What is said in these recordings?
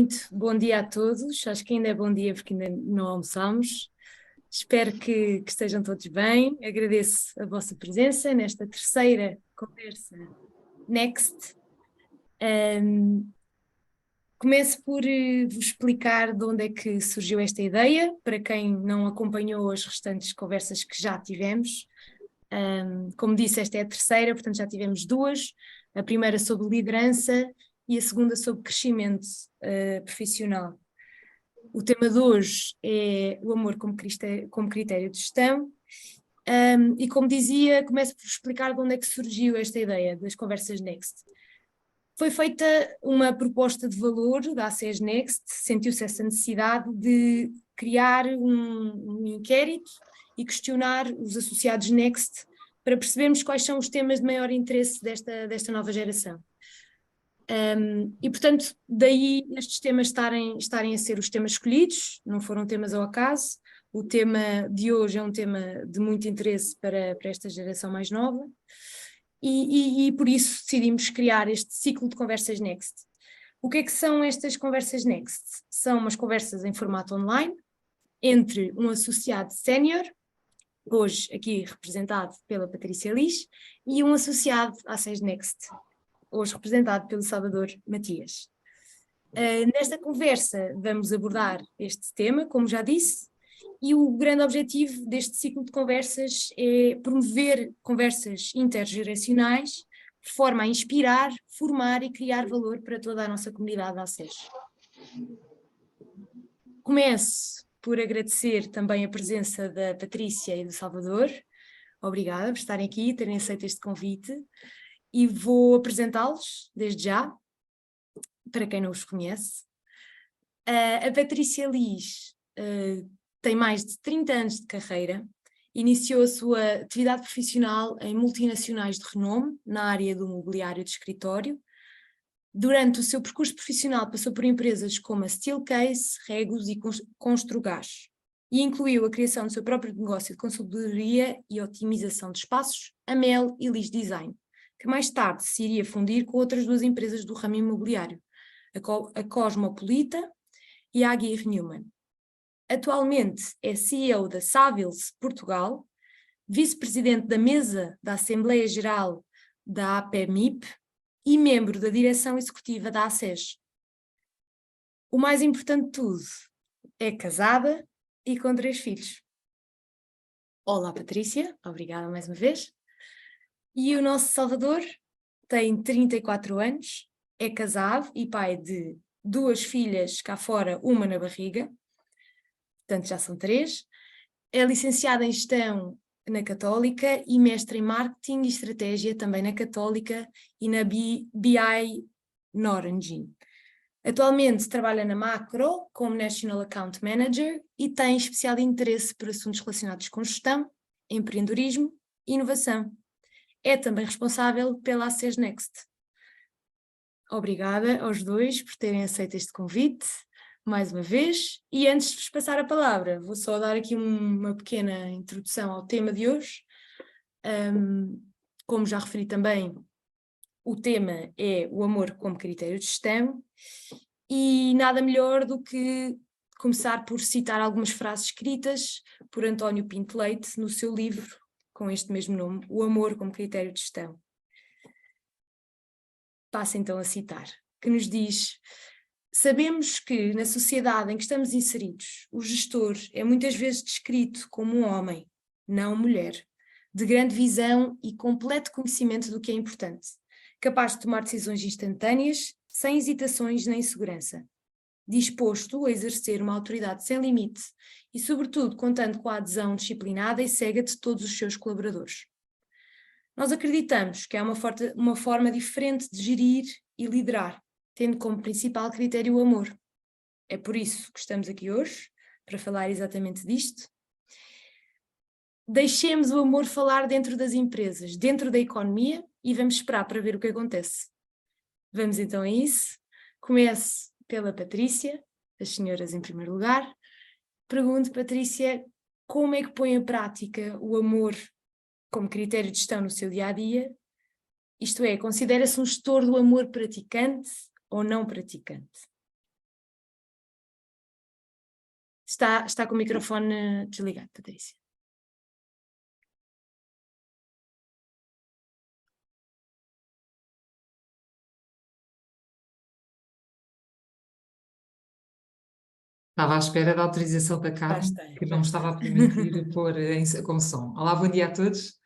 Muito bom dia a todos, acho que ainda é bom dia porque ainda não almoçamos. Espero que estejam todos bem. Agradeço a vossa presença nesta terceira conversa Next. Começo por vos explicar de onde é que surgiu esta ideia, para quem não acompanhou as restantes conversas que já tivemos. Como disse, esta é a terceira, portanto já tivemos duas. A primeira sobre liderança e a segunda sobre crescimento profissional. O tema de hoje é o amor como critério de gestão. E como dizia, começo por explicar de onde é que surgiu esta ideia das conversas Next. Foi feita uma proposta de valor da ACES Next, sentiu-se essa necessidade de criar um inquérito e questionar os associados Next para percebermos quais são os temas de maior interesse desta nova geração. E portanto, daí estes temas estarem a ser os temas escolhidos, não foram temas ao acaso. O tema de hoje é um tema de muito interesse para esta geração mais nova e por isso decidimos criar este ciclo de conversas Next. O que é que são estas conversas Next? São umas conversas em formato online entre um associado sénior, hoje aqui representado pela Patrícia Liz, e um associado à ACES Next, hoje representado pelo Salvador Matias. Nesta conversa vamos abordar este tema, como já disse, e o grande objetivo deste ciclo de conversas é promover conversas intergeracionais de forma a inspirar, formar e criar valor para toda a nossa comunidade da ACES. Começo por agradecer também a presença da Patrícia e do Salvador. Obrigada por estarem aqui e terem aceito este convite. E vou apresentá-los desde já, para quem não os conhece. A Patrícia Liz tem mais de 30 anos de carreira, iniciou a sua atividade profissional em multinacionais de renome, na área do mobiliário de escritório. Durante o seu percurso profissional passou por empresas como a Steelcase, Regus e Construgás, e incluiu a criação do seu próprio negócio de consultoria e otimização de espaços, a Mel e Liz Design, que mais tarde se iria fundir com outras duas empresas do ramo imobiliário, a Cosmopolita e a Aguirre Newman. Atualmente é CEO da Savills Portugal, vice-presidente da mesa da Assembleia Geral da APMIP e membro da direção executiva da ACES. O mais importante de tudo, é casada e com 3 filhos. Olá Patrícia, obrigada mais uma vez. E o nosso Salvador tem 34 anos, é casado e pai de 2 filhas cá fora, uma na barriga, portanto já são 3. É licenciado em Gestão na Católica e mestre em Marketing e Estratégia também na Católica e na BI Norengin. Atualmente trabalha na Macro como National Account Manager e tem especial interesse por assuntos relacionados com gestão, empreendedorismo e inovação. É também responsável pela ACES Next. Obrigada aos dois por terem aceito este convite, mais uma vez. E antes de vos passar a palavra, vou só dar aqui uma pequena introdução ao tema de hoje. Como já referi também, o tema é o amor como critério de gestão e nada melhor do que começar por citar algumas frases escritas por António Pinto Leite no seu livro com este mesmo nome, O Amor como Critério de Gestão. Passo então a citar, que nos diz: sabemos que na sociedade em que estamos inseridos, o gestor é muitas vezes descrito como um homem, não mulher, de grande visão e completo conhecimento do que é importante, capaz de tomar decisões instantâneas, sem hesitações nem insegurança, disposto a exercer uma autoridade sem limite e, sobretudo, contando com a adesão disciplinada e cega de todos os seus colaboradores. Nós acreditamos que há uma forma diferente de gerir e liderar, tendo como principal critério o amor. É por isso que estamos aqui hoje, para falar exatamente disto. Deixemos o amor falar dentro das empresas, dentro da economia, e vamos esperar para ver o que acontece. Vamos então a isso. Começo pela Patrícia, as senhoras em primeiro lugar. Pergunto, Patrícia, como é que põe em prática o amor como critério de gestão no seu dia-a-dia? Isto é, considera-se um gestor do amor praticante ou não praticante? Está com o microfone desligado, Patrícia. Estava à espera da autorização da Carmen, que não me estava a permitir pôr com som. Olá, bom dia a todos.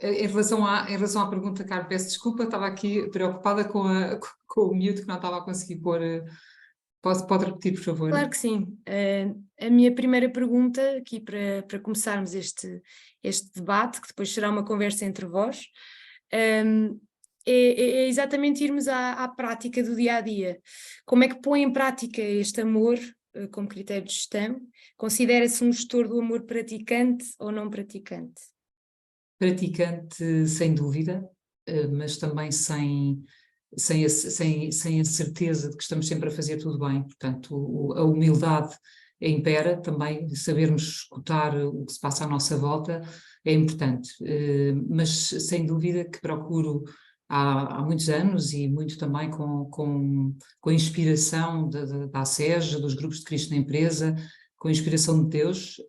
Em relação à pergunta, Carmen, peço desculpa, estava aqui preocupada com o mute que não estava a conseguir pôr. Pode repetir, por favor? Claro que sim. A minha primeira pergunta, aqui para começarmos este debate, que depois será uma conversa entre vós, é exatamente irmos à prática do dia a dia. Como é que põe em prática este amor como critério de gestão? Considera-se um gestor do amor praticante ou não praticante? Praticante, sem dúvida, mas também sem a certeza de que estamos sempre a fazer tudo bem. Portanto, a humildade impera também, sabermos escutar o que se passa à nossa volta é importante, mas sem dúvida que procuro há muitos anos e muito também com a inspiração da ACES, dos grupos de Cristo na empresa, com a inspiração de Deus,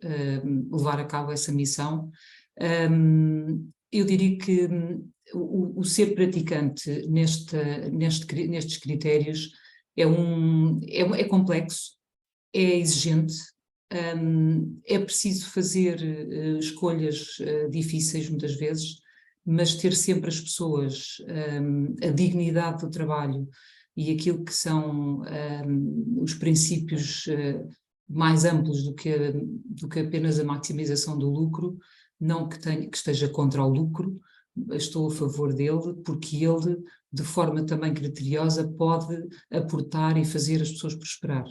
levar a cabo essa missão. Eu diria que o ser praticante nestes critérios é complexo, é exigente, é preciso fazer escolhas difíceis muitas vezes, mas ter sempre as pessoas, a dignidade do trabalho e aquilo que são os princípios mais amplos do que apenas a maximização do lucro, não que esteja contra o lucro, estou a favor dele, porque ele, de forma também criteriosa, pode aportar e fazer as pessoas prosperar.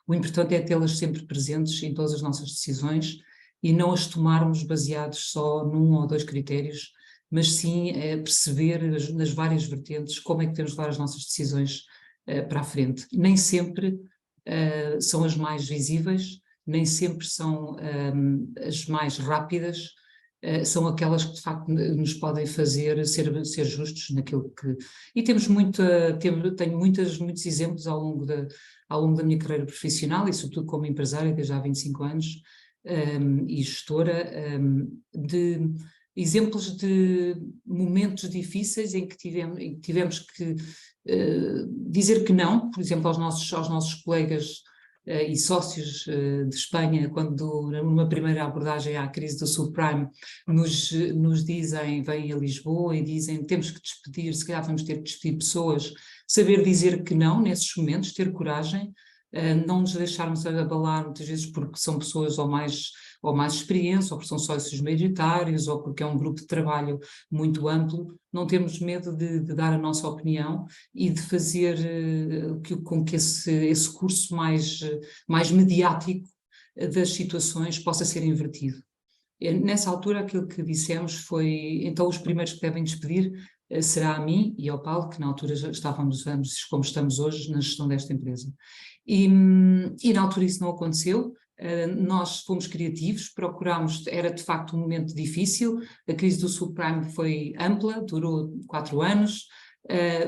O importante é tê-las sempre presentes em todas as nossas decisões e não as tomarmos baseados só num ou dois critérios, mas sim perceber nas várias vertentes como é que temos de levar as nossas decisões para a frente. Nem sempre são as mais visíveis, nem sempre são as mais rápidas, são aquelas que de facto nos podem fazer ser justos naquilo que... E tenho muitos exemplos ao longo da minha carreira profissional e sobretudo como empresária desde há 25 anos e gestora, de exemplos de momentos difíceis em que tivemos que dizer que não, por exemplo, aos nossos colegas e sócios de Espanha, quando numa primeira abordagem à crise do subprime nos dizem, vêm a Lisboa e dizem temos que despedir, se calhar vamos ter que despedir pessoas, saber dizer que não nesses momentos, ter coragem, não nos deixarmos abalar muitas vezes porque são pessoas ou mais experiência, ou porque são sócios maioritários, ou porque é um grupo de trabalho muito amplo, não termos medo de dar a nossa opinião e de fazer com que esse curso mais mediático das situações possa ser invertido. Nessa altura aquilo que dissemos foi, então os primeiros que devem despedir será a mim e ao Paulo, que na altura já estávamos ambos, como estamos hoje, na gestão desta empresa. E na altura isso não aconteceu, nós fomos criativos, procurámos, era de facto um momento difícil, a crise do subprime foi ampla, durou 4 anos,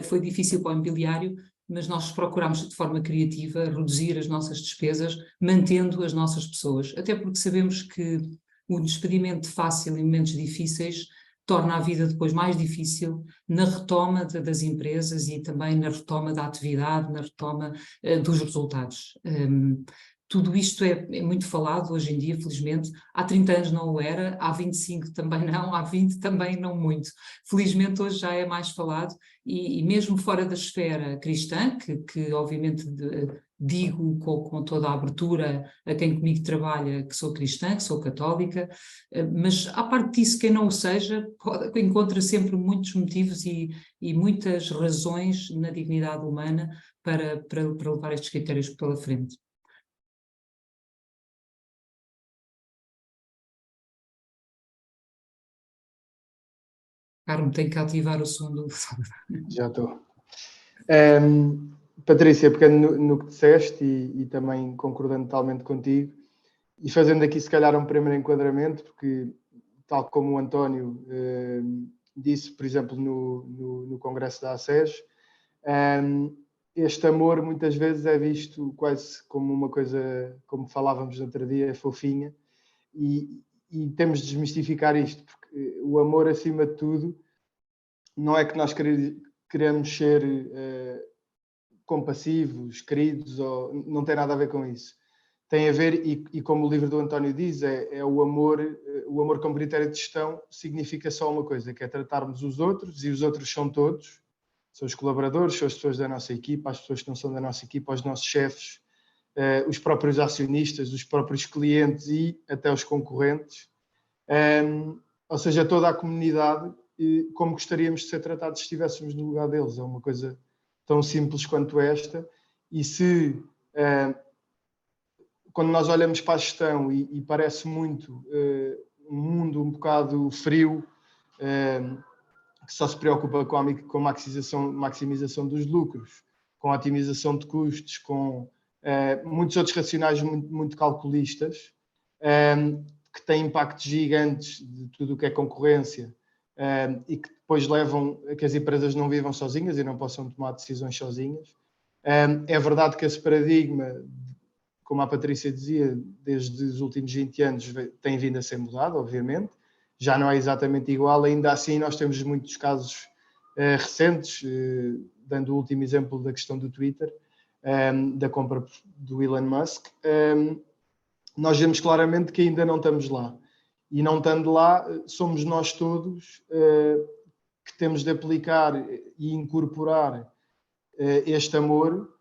foi difícil para o imobiliário, mas nós procurámos de forma criativa reduzir as nossas despesas, mantendo as nossas pessoas, até porque sabemos que o despedimento fácil em momentos difíceis torna a vida depois mais difícil na retoma das empresas e também na retoma da atividade, na retoma dos resultados. Tudo isto é muito falado hoje em dia, felizmente. Há 30 anos não o era, há 25 também não, há 20 também não muito. Felizmente hoje já é mais falado e mesmo fora da esfera cristã, que obviamente digo com toda a abertura a quem comigo trabalha que sou cristã, que sou católica, mas à parte disso, quem não o seja, encontra sempre muitos motivos e muitas razões na dignidade humana para levar estes critérios pela frente. Carmo, tem que ativar o som do... Já estou. Patrícia, pegando no que disseste e também concordando totalmente contigo, e fazendo aqui se calhar um primeiro enquadramento, porque tal como o António disse, por exemplo, no Congresso da ACES, este amor muitas vezes é visto quase como uma coisa, como falávamos no outro dia, fofinha, e temos de desmistificar isto, porque o amor, acima de tudo, não é que nós queremos ser compassivos, queridos, não tem nada a ver com isso. Tem a ver, e como o livro do António diz, é o amor como critério de gestão significa só uma coisa, que é tratarmos os outros, e os outros são todos, são os colaboradores, são as pessoas da nossa equipa, as pessoas que não são da nossa equipa, os nossos chefes, os próprios acionistas, os próprios clientes e até os concorrentes, ou seja, toda a comunidade, como gostaríamos de ser tratados se estivéssemos no lugar deles. É uma coisa tão simples quanto esta, e se quando nós olhamos para a gestão e parece muito um mundo um bocado frio, que só se preocupa com a maximização dos lucros, com a otimização de custos, com muitos outros racionais muito calculistas, que têm impactos gigantes de tudo o que é concorrência, e que depois levam a que as empresas não vivam sozinhas e não possam tomar decisões sozinhas. É verdade que esse paradigma, como a Patrícia dizia, desde os últimos 20 anos tem vindo a ser mudado, obviamente. Já não é exatamente igual, ainda assim nós temos muitos casos recentes, dando o último exemplo da questão do Twitter, da compra do Elon Musk. Nós vemos claramente que ainda não estamos lá. E não estando lá, somos nós todos que temos de aplicar e incorporar este amor,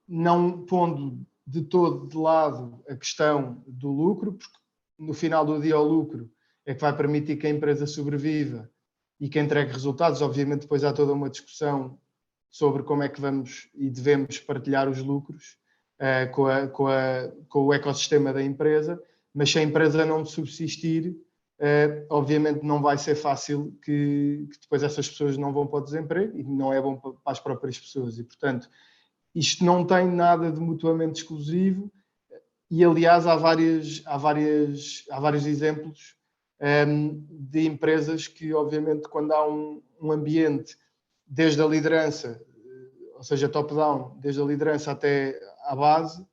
não pondo de todo de lado a questão do lucro, porque no final do dia o lucro é que vai permitir que a empresa sobreviva e que entregue resultados. Obviamente depois há toda uma discussão sobre como é que vamos e devemos partilhar os lucros com o ecossistema da empresa, mas se a empresa não subsistir, obviamente não vai ser fácil que depois essas pessoas não vão para o desemprego, e não é bom para as próprias pessoas. E, portanto, isto não tem nada de mutuamente exclusivo, e aliás há vários exemplos de empresas que, obviamente, quando há um ambiente desde a liderança, ou seja, top-down, desde a liderança até à base,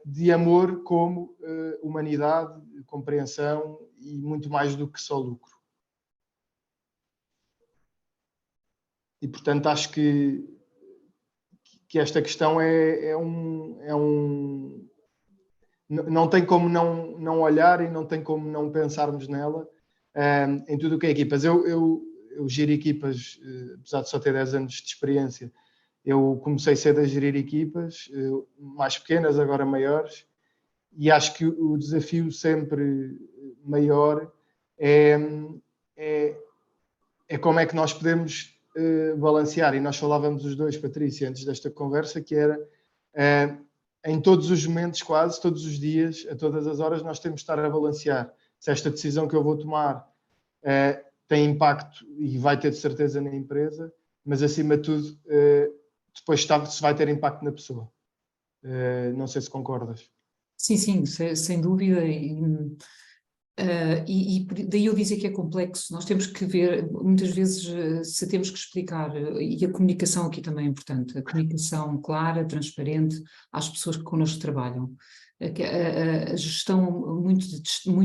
de amor como humanidade, compreensão e muito mais do que só lucro. E, portanto, acho que esta questão não tem como não olhar e não tem como não pensarmos nela em tudo o que é equipas. Eu giro equipas, apesar de só ter 10 anos de experiência. Eu comecei cedo a gerir equipas, mais pequenas, agora maiores, e acho que o desafio sempre maior é como é que nós podemos balancear. E nós falávamos os dois, Patrícia, antes desta conversa, que era em todos os momentos, quase todos os dias, a todas as horas, nós temos de estar a balancear se esta decisão que eu vou tomar tem impacto, e vai ter de certeza na empresa, mas acima de tudo depois se vai ter impacto na pessoa. Não sei se concordas. Sim, sem dúvida, e daí eu dizer que é complexo. Nós temos que ver, muitas vezes, se temos que explicar, e a comunicação aqui também é importante, a comunicação clara, transparente às pessoas que connosco trabalham. A gestão muito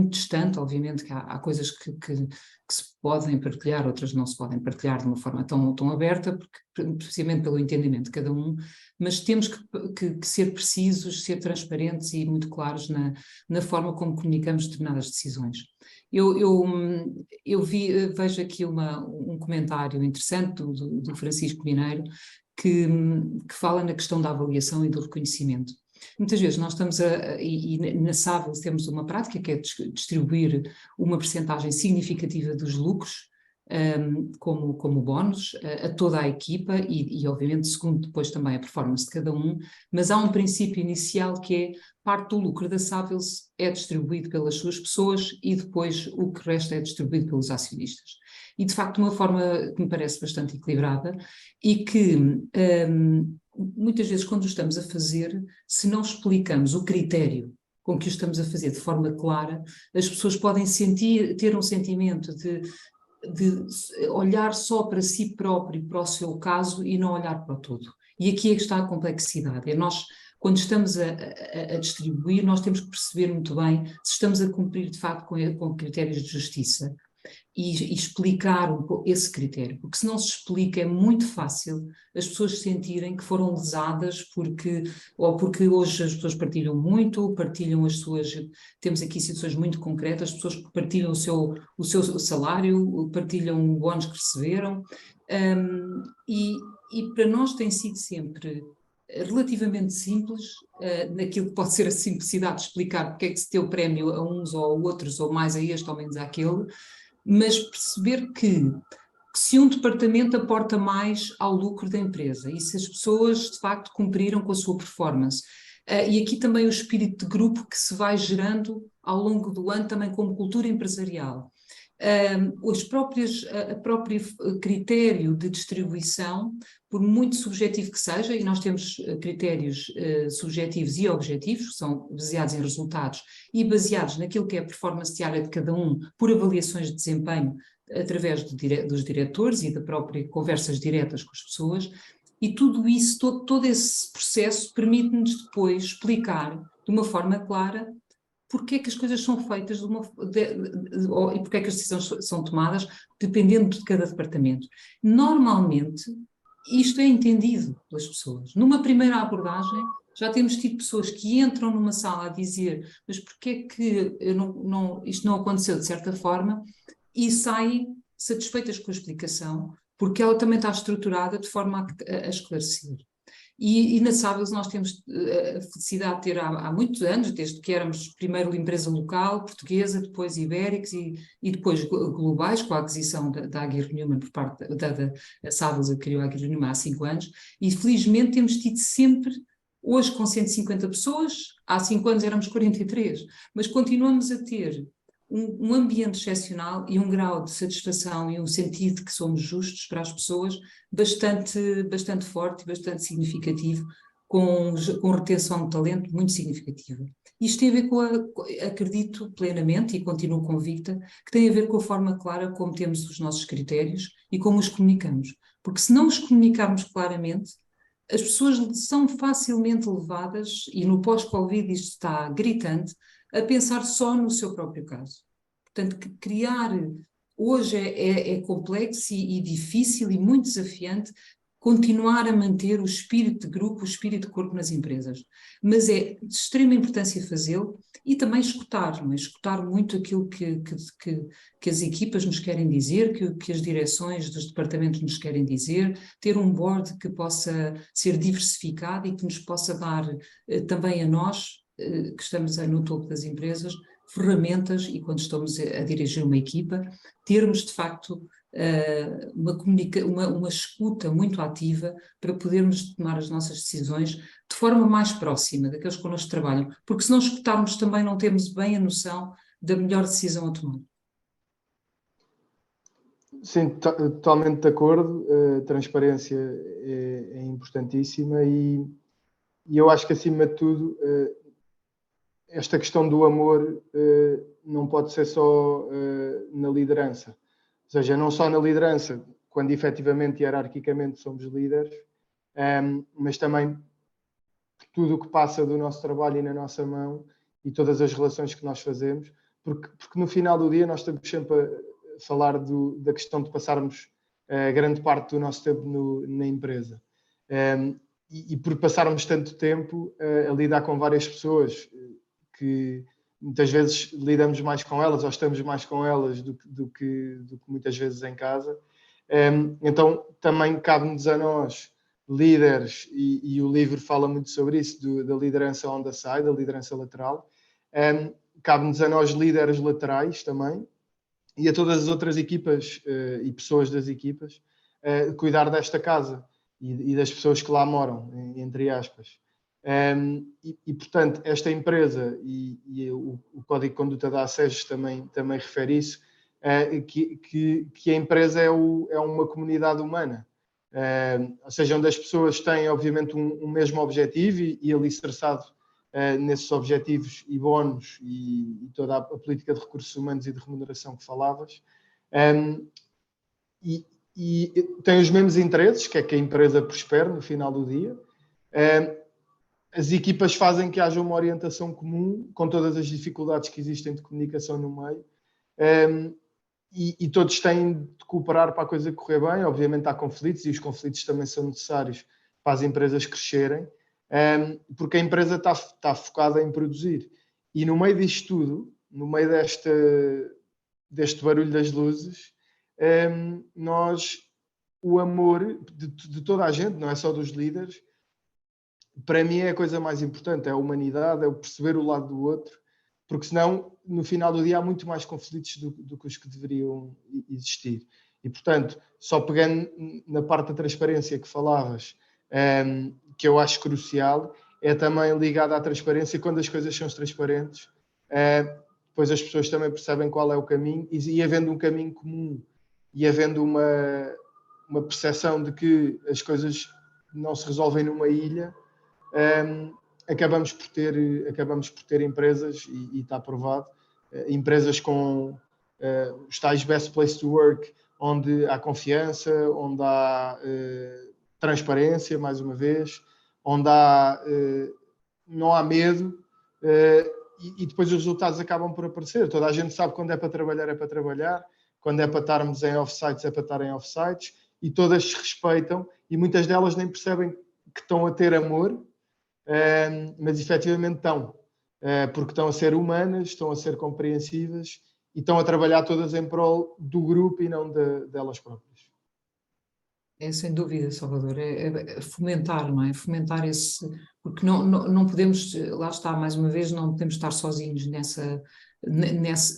distante, obviamente que há coisas que se podem partilhar, outras não se podem partilhar de uma forma tão aberta, porque, precisamente pelo entendimento de cada um, mas temos que ser precisos, ser transparentes e muito claros na forma como comunicamos determinadas decisões. Eu vejo aqui um comentário interessante do Francisco Mineiro, que fala na questão da avaliação e do reconhecimento. Muitas vezes nós estamos e na Savills temos uma prática que é distribuir uma percentagem significativa dos lucros como bónus a toda a equipa e obviamente segundo depois também a performance de cada um, mas há um princípio inicial que é parte do lucro da Savills é distribuído pelas suas pessoas e depois o que resta é distribuído pelos acionistas. E de facto uma forma que me parece bastante equilibrada e que muitas vezes quando o estamos a fazer, se não explicamos o critério com que o estamos a fazer de forma clara, as pessoas podem ter um sentimento de olhar só para si próprio e para o seu caso e não olhar para o todo. E aqui é que está a complexidade. É nós, quando estamos a distribuir, nós temos que perceber muito bem se estamos a cumprir, de facto, com critérios de justiça e explicar esse critério, porque se não se explica é muito fácil as pessoas sentirem que foram lesadas ou porque hoje as pessoas partilham muito, partilham as suas, temos aqui situações muito concretas, as pessoas partilham o seu salário, partilham bónus que receberam, e para nós tem sido sempre relativamente simples, naquilo que pode ser a simplicidade de explicar porque é que se deu prémio a uns ou a outros, ou mais a este ou menos àquele, mas perceber que se um departamento aporta mais ao lucro da empresa e se as pessoas de facto cumpriram com a sua performance. E aqui também o espírito de grupo que se vai gerando ao longo do ano também como cultura empresarial. A própria critério de distribuição, por muito subjetivo que seja, e nós temos critérios subjetivos e objetivos, que são baseados em resultados e baseados naquilo que é a performance diária de cada um, por avaliações de desempenho, através dos diretores e de próprias conversas diretas com as pessoas, e tudo isso, todo esse processo permite-nos depois explicar de uma forma clara porque é que as coisas são feitas e porque é que as decisões são tomadas dependendo de cada departamento. Normalmente, isto é entendido pelas pessoas. Numa primeira abordagem, já temos tido pessoas que entram numa sala a dizer mas porque é que isto não aconteceu de certa forma, e saem satisfeitas com a explicação, porque ela também está estruturada de forma a esclarecer. E na Savills nós temos a felicidade de ter há muitos anos, desde que éramos primeiro empresa local, portuguesa, depois ibéricos e depois globais, com a aquisição da Aguirre Newman por parte da Savills, adquiriu a Aguirre Newman há 5 anos, e felizmente temos tido sempre, hoje com 150 pessoas, há 5 anos éramos 43, mas continuamos a ter um ambiente excepcional e um grau de satisfação e um sentido de que somos justos para as pessoas bastante forte e bastante significativo, com retenção de talento muito significativa. Isto tem a ver acredito plenamente e continuo convicta, que tem a ver com a forma clara como temos os nossos critérios e como os comunicamos. Porque se não os comunicarmos claramente, as pessoas são facilmente levadas, e no pós-Covid isto está gritante, a pensar só no seu próprio caso. Portanto, criar hoje é complexo e difícil e muito desafiante continuar a manter o espírito de grupo, o espírito de corpo nas empresas. Mas é de extrema importância fazê-lo e também escutar, não é? Escutar muito aquilo que as equipas nos querem dizer, que as direções dos departamentos nos querem dizer, ter um board que possa ser diversificado e que nos possa dar também a nós, que estamos no topo das empresas, ferramentas, e quando estamos a dirigir uma equipa, termos de facto uma escuta muito ativa para podermos tomar as nossas decisões de forma mais próxima daqueles que connosco trabalham, porque se não escutarmos também não temos bem a noção da melhor decisão a tomar. Sim, totalmente de acordo. A transparência é importantíssima e eu acho que, acima de tudo, esta questão do amor não pode ser só na liderança. Ou seja, não só na liderança, quando efetivamente e hierarquicamente somos líderes, mas também tudo o que passa do nosso trabalho e na nossa mão e todas as relações que nós fazemos, porque no final do dia nós estamos sempre a falar da questão de passarmos grande parte do nosso tempo na empresa. E por passarmos tanto tempo a lidar com várias pessoas que muitas vezes lidamos mais com elas ou estamos mais com elas do que muitas vezes em casa. Então também cabe-nos a nós, líderes, e o livro fala muito sobre isso, da liderança on the side, da liderança lateral. Cabe-nos a nós, líderes laterais também, e a todas as outras equipas e pessoas das equipas, cuidar desta casa e das pessoas que lá moram, entre aspas. Portanto, esta empresa e o Código de Conduta da ACES também refere isso, que a empresa é uma comunidade humana, ou seja, onde as pessoas têm obviamente um mesmo objetivo e alicerçado nesses objetivos e bónus e toda a política de recursos humanos e de remuneração que falavas, e e tem os mesmos interesses, que é que a empresa prospere no final do dia. As equipas fazem que haja uma orientação comum, com todas as dificuldades que existem de comunicação no meio, e todos têm de cooperar para a coisa correr bem. Obviamente há conflitos, e os conflitos também são necessários para as empresas crescerem, porque a empresa está focada em produzir. E no meio disto tudo, no meio deste barulho das luzes, o amor de toda a gente, não é só dos líderes, para mim é a coisa mais importante, é a humanidade, é o perceber o lado do outro, porque senão, no final do dia, há muito mais conflitos do que os que deveriam existir. E, portanto, só pegando na parte da transparência que falavas, que eu acho crucial, é também ligada à transparência. Quando as coisas são transparentes, depois as pessoas também percebem qual é o caminho, e havendo um caminho comum, e havendo uma percepção de que as coisas não se resolvem numa ilha, acabamos por ter empresas, e está provado, empresas com os tais best place to work, onde há confiança, onde há transparência, mais uma vez, onde não há medo, e depois os resultados acabam por aparecer. Toda a gente sabe quando é para trabalhar, quando é para estarmos em off-sites, é para estar em off-sites, e todas se respeitam, e muitas delas nem percebem que estão a ter amor, mas efetivamente estão, porque estão a ser humanas, estão a ser compreensivas, e estão a trabalhar todas em prol do grupo e não delas próprias. É sem dúvida, Salvador, é fomentar, não é? Fomentar esse, porque não podemos, lá está, mais uma vez, não podemos estar sozinhos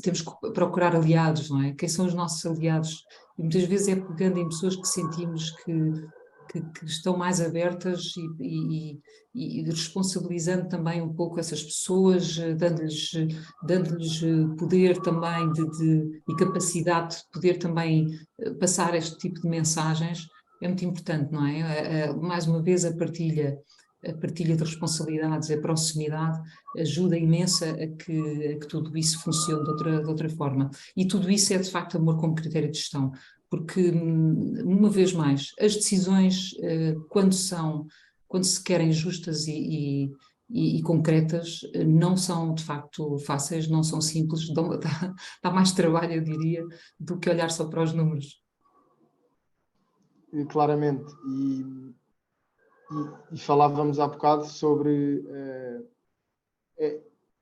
temos que procurar aliados, não é? Quem são os nossos aliados? E muitas vezes é pegando em pessoas que sentimos que estão mais abertas e responsabilizando também um pouco essas pessoas, dando-lhes poder também e capacidade de poder também passar este tipo de mensagens. É muito importante, não é? Mais uma vez a partilha de responsabilidades, a proximidade ajuda imensa a que tudo isso funcione de outra forma. E tudo isso é de facto amor como critério de gestão, porque, uma vez mais, as decisões, quando se querem justas e concretas, não são de facto fáceis, não são simples, dá mais trabalho, eu diria, do que olhar só para os números. Claramente, e falávamos há bocado sobre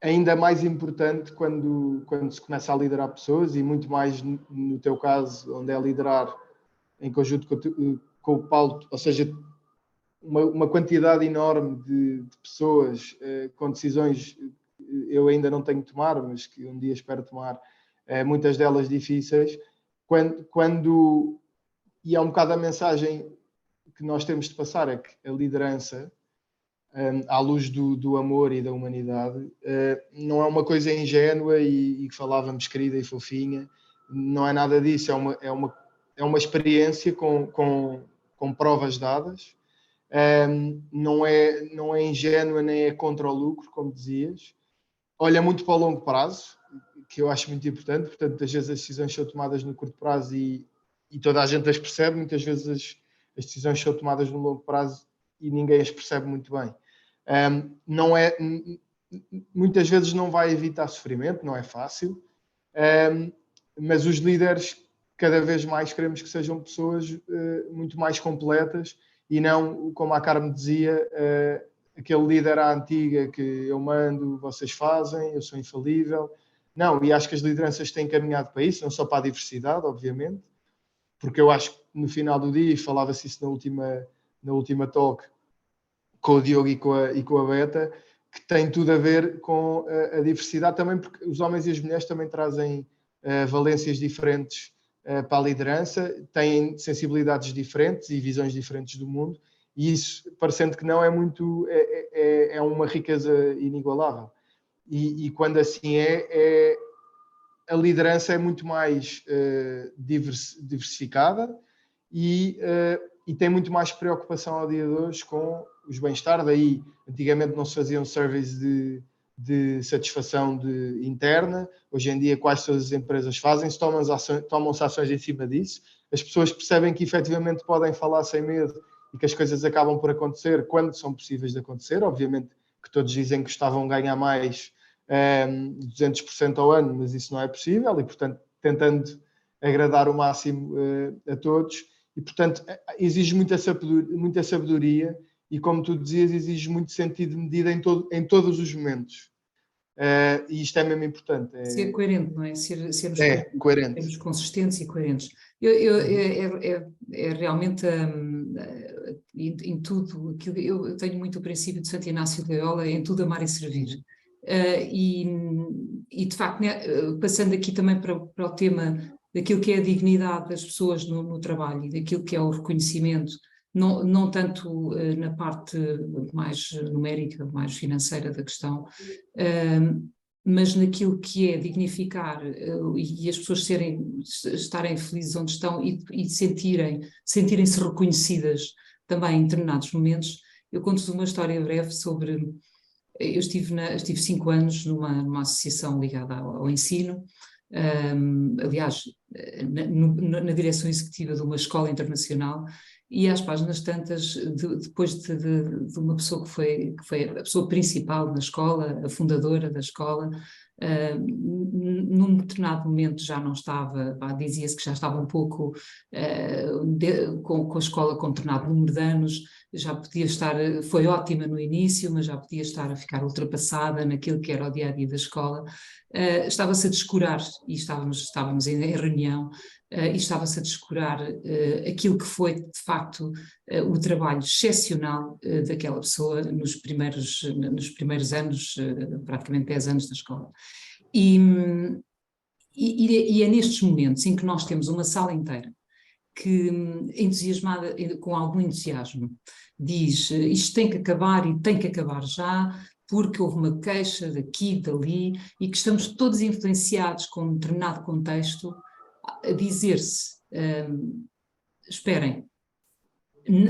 ainda mais importante quando se começa a liderar pessoas, e muito mais no teu caso, onde é liderar em conjunto com o Paulo, ou seja, uma quantidade enorme de pessoas com decisões eu ainda não tenho que tomar, mas que um dia espero tomar, muitas delas difíceis, e é um bocado a mensagem que nós temos de passar, é que a liderança, à luz do amor e da humanidade, não é uma coisa ingênua e que falávamos querida e fofinha, não é nada disso, é uma experiência com provas dadas, não é ingênua nem é contra o lucro, como dizias, olha muito para o longo prazo, que eu acho muito importante. Portanto, às vezes as decisões são tomadas no curto prazo e toda a gente as percebe, muitas vezes as decisões são tomadas no longo prazo e ninguém as percebe muito bem. Muitas vezes não vai evitar sofrimento, não é fácil, mas os líderes cada vez mais queremos que sejam pessoas muito mais completas e não, como a Carmen dizia, aquele líder à antiga que eu mando, vocês fazem, eu sou infalível. Não, e acho que as lideranças têm caminhado para isso, não só para a diversidade, obviamente, porque eu acho que no final do dia, e falava-se isso na última talk com o Diogo e com a Beta, que tem tudo a ver com a diversidade também, porque os homens e as mulheres também trazem valências diferentes para a liderança, têm sensibilidades diferentes e visões diferentes do mundo, e isso, parecendo que não, é uma riqueza inigualável. E quando assim a liderança é muito mais diversificada e tem muito mais preocupação ao dia de hoje com os bem-estar. Daí, antigamente não se faziam surveys de satisfação interna, hoje em dia quase todas as empresas fazem-se, tomam-se ações em cima disso, as pessoas percebem que efetivamente podem falar sem medo e que as coisas acabam por acontecer quando são possíveis de acontecer. Obviamente que todos dizem que gostavam de ganhar mais 200% ao ano, mas isso não é possível e, portanto, tentando agradar o máximo a todos. E, portanto, exige muita sabedoria e, como tu dizias, exige muito sentido de medida em todos os momentos. E isto é mesmo importante. Ser coerente, não é? Sermos coerente. sermos consistentes e coerentes. É realmente em tudo, eu tenho muito o princípio de Santo Inácio de Loyola, em tudo amar e servir. E de facto, né, passando aqui também para o tema daquilo que é a dignidade das pessoas no trabalho e daquilo que é o reconhecimento, não tanto na parte mais numérica, mais financeira da questão, mas naquilo que é dignificar e as pessoas estarem felizes onde estão e sentirem-se reconhecidas também em determinados momentos. Eu conto-vos uma história breve sobre... Eu estive 5 anos numa associação ligada ao ensino, aliás, na direção executiva de uma escola internacional, e às páginas tantas, depois de uma pessoa que foi a pessoa principal na escola, a fundadora da escola, num determinado momento já não estava, dizia-se que já estava um pouco com a escola com um determinado número de anos, já podia estar, foi ótima no início, mas já podia estar a ficar ultrapassada naquilo que era o dia-a-dia da escola. Estava-se a descurar, e estávamos em reunião, e estava-se a descurar aquilo que foi, de facto, o trabalho excepcional daquela pessoa nos primeiros anos, praticamente 10 anos da escola. E é nestes momentos em que nós temos uma sala inteira que, entusiasmada, com algum entusiasmo, diz isto tem que acabar e tem que acabar já, porque houve uma queixa daqui, dali, e que estamos todos influenciados com um determinado contexto, a dizer-se, esperem,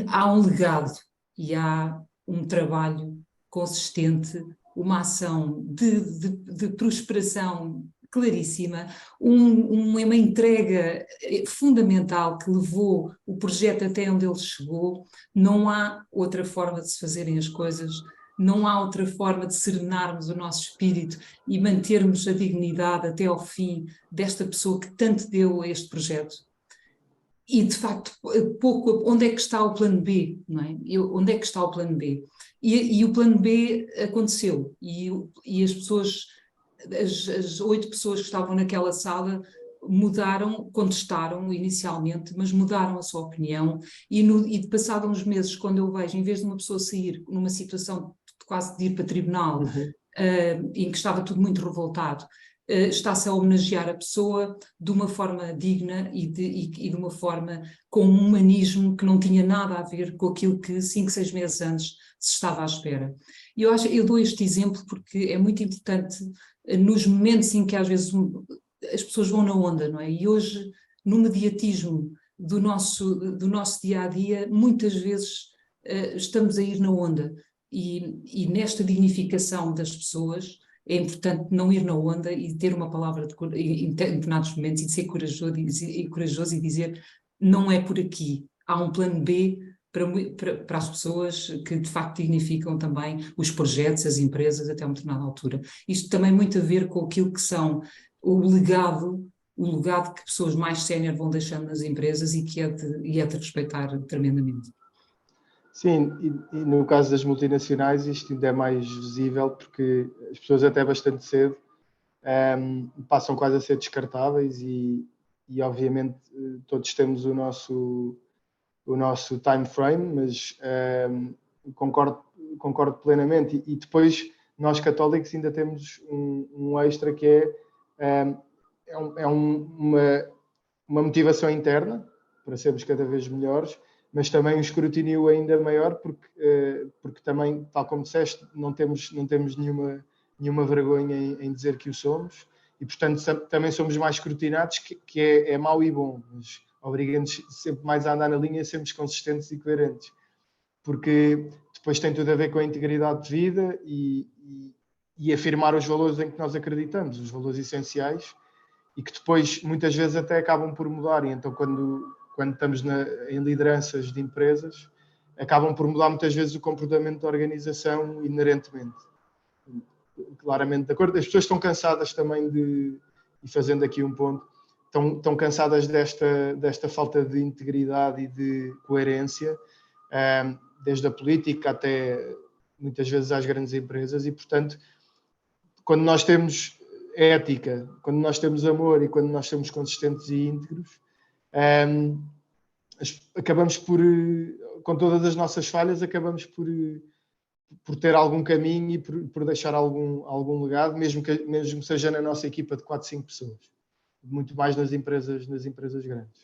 há um legado e há um trabalho consistente, uma ação de prosperação claríssima, uma entrega fundamental que levou o projeto até onde ele chegou. Não há outra forma de se fazerem as coisas, não há outra forma de serenarmos o nosso espírito e mantermos a dignidade até ao fim desta pessoa que tanto deu a este projeto. E, de facto, onde é que está o plano B, não é? Onde é que está o plano B? E o plano B aconteceu, e as pessoas, as 8 pessoas que estavam naquela sala mudaram, contestaram inicialmente, mas mudaram a sua opinião, e passado uns meses, quando eu vejo, em vez de uma pessoa sair numa situação quase de ir para tribunal, em que estava tudo muito revoltado, está-se a homenagear a pessoa de uma forma digna e de uma forma com um humanismo que não tinha nada a ver com aquilo que 5, 6 meses antes se estava à espera. E eu dou este exemplo porque é muito importante nos momentos em que às vezes as pessoas vão na onda, não é? E hoje, no mediatismo do nosso dia-a-dia, muitas vezes estamos a ir na onda e nesta dignificação das pessoas é importante não ir na onda e ter uma palavra em determinados momentos e de ser corajoso e dizer não é por aqui, há um plano B para as pessoas que de facto dignificam também os projetos, as empresas até uma determinada altura. Isto também muito a ver com aquilo que são o legado que pessoas mais sénior vão deixando nas empresas e que é de respeitar tremendamente. Sim, e no caso das multinacionais isto ainda é mais visível porque as pessoas até bastante cedo passam quase a ser descartáveis e obviamente todos temos o nosso time frame, mas concordo plenamente. E depois nós católicos ainda temos um extra que é uma motivação interna para sermos cada vez melhores, mas também um escrutínio ainda maior, porque também, tal como disseste, não temos nenhuma vergonha em dizer que o somos, e portanto também somos mais escrutinados, que é mau e bom, mas obriga-nos sempre mais a andar na linha, sermos consistentes e coerentes, porque depois tem tudo a ver com a integridade de vida e afirmar os valores em que nós acreditamos, os valores essenciais, e que depois muitas vezes até acabam por mudar, e então quando quando estamos em lideranças de empresas, acabam por mudar muitas vezes o comportamento da organização inerentemente. Claramente de acordo. As pessoas estão cansadas também e fazendo aqui um ponto, estão cansadas desta falta de integridade e de coerência, desde a política até muitas vezes às grandes empresas, e portanto, quando nós temos ética, quando nós temos amor e quando nós somos consistentes e íntegros, acabamos com todas as nossas falhas, acabamos por ter algum caminho e por deixar algum legado, mesmo que seja na nossa equipa de 4, 5 pessoas. Muito mais nas empresas grandes,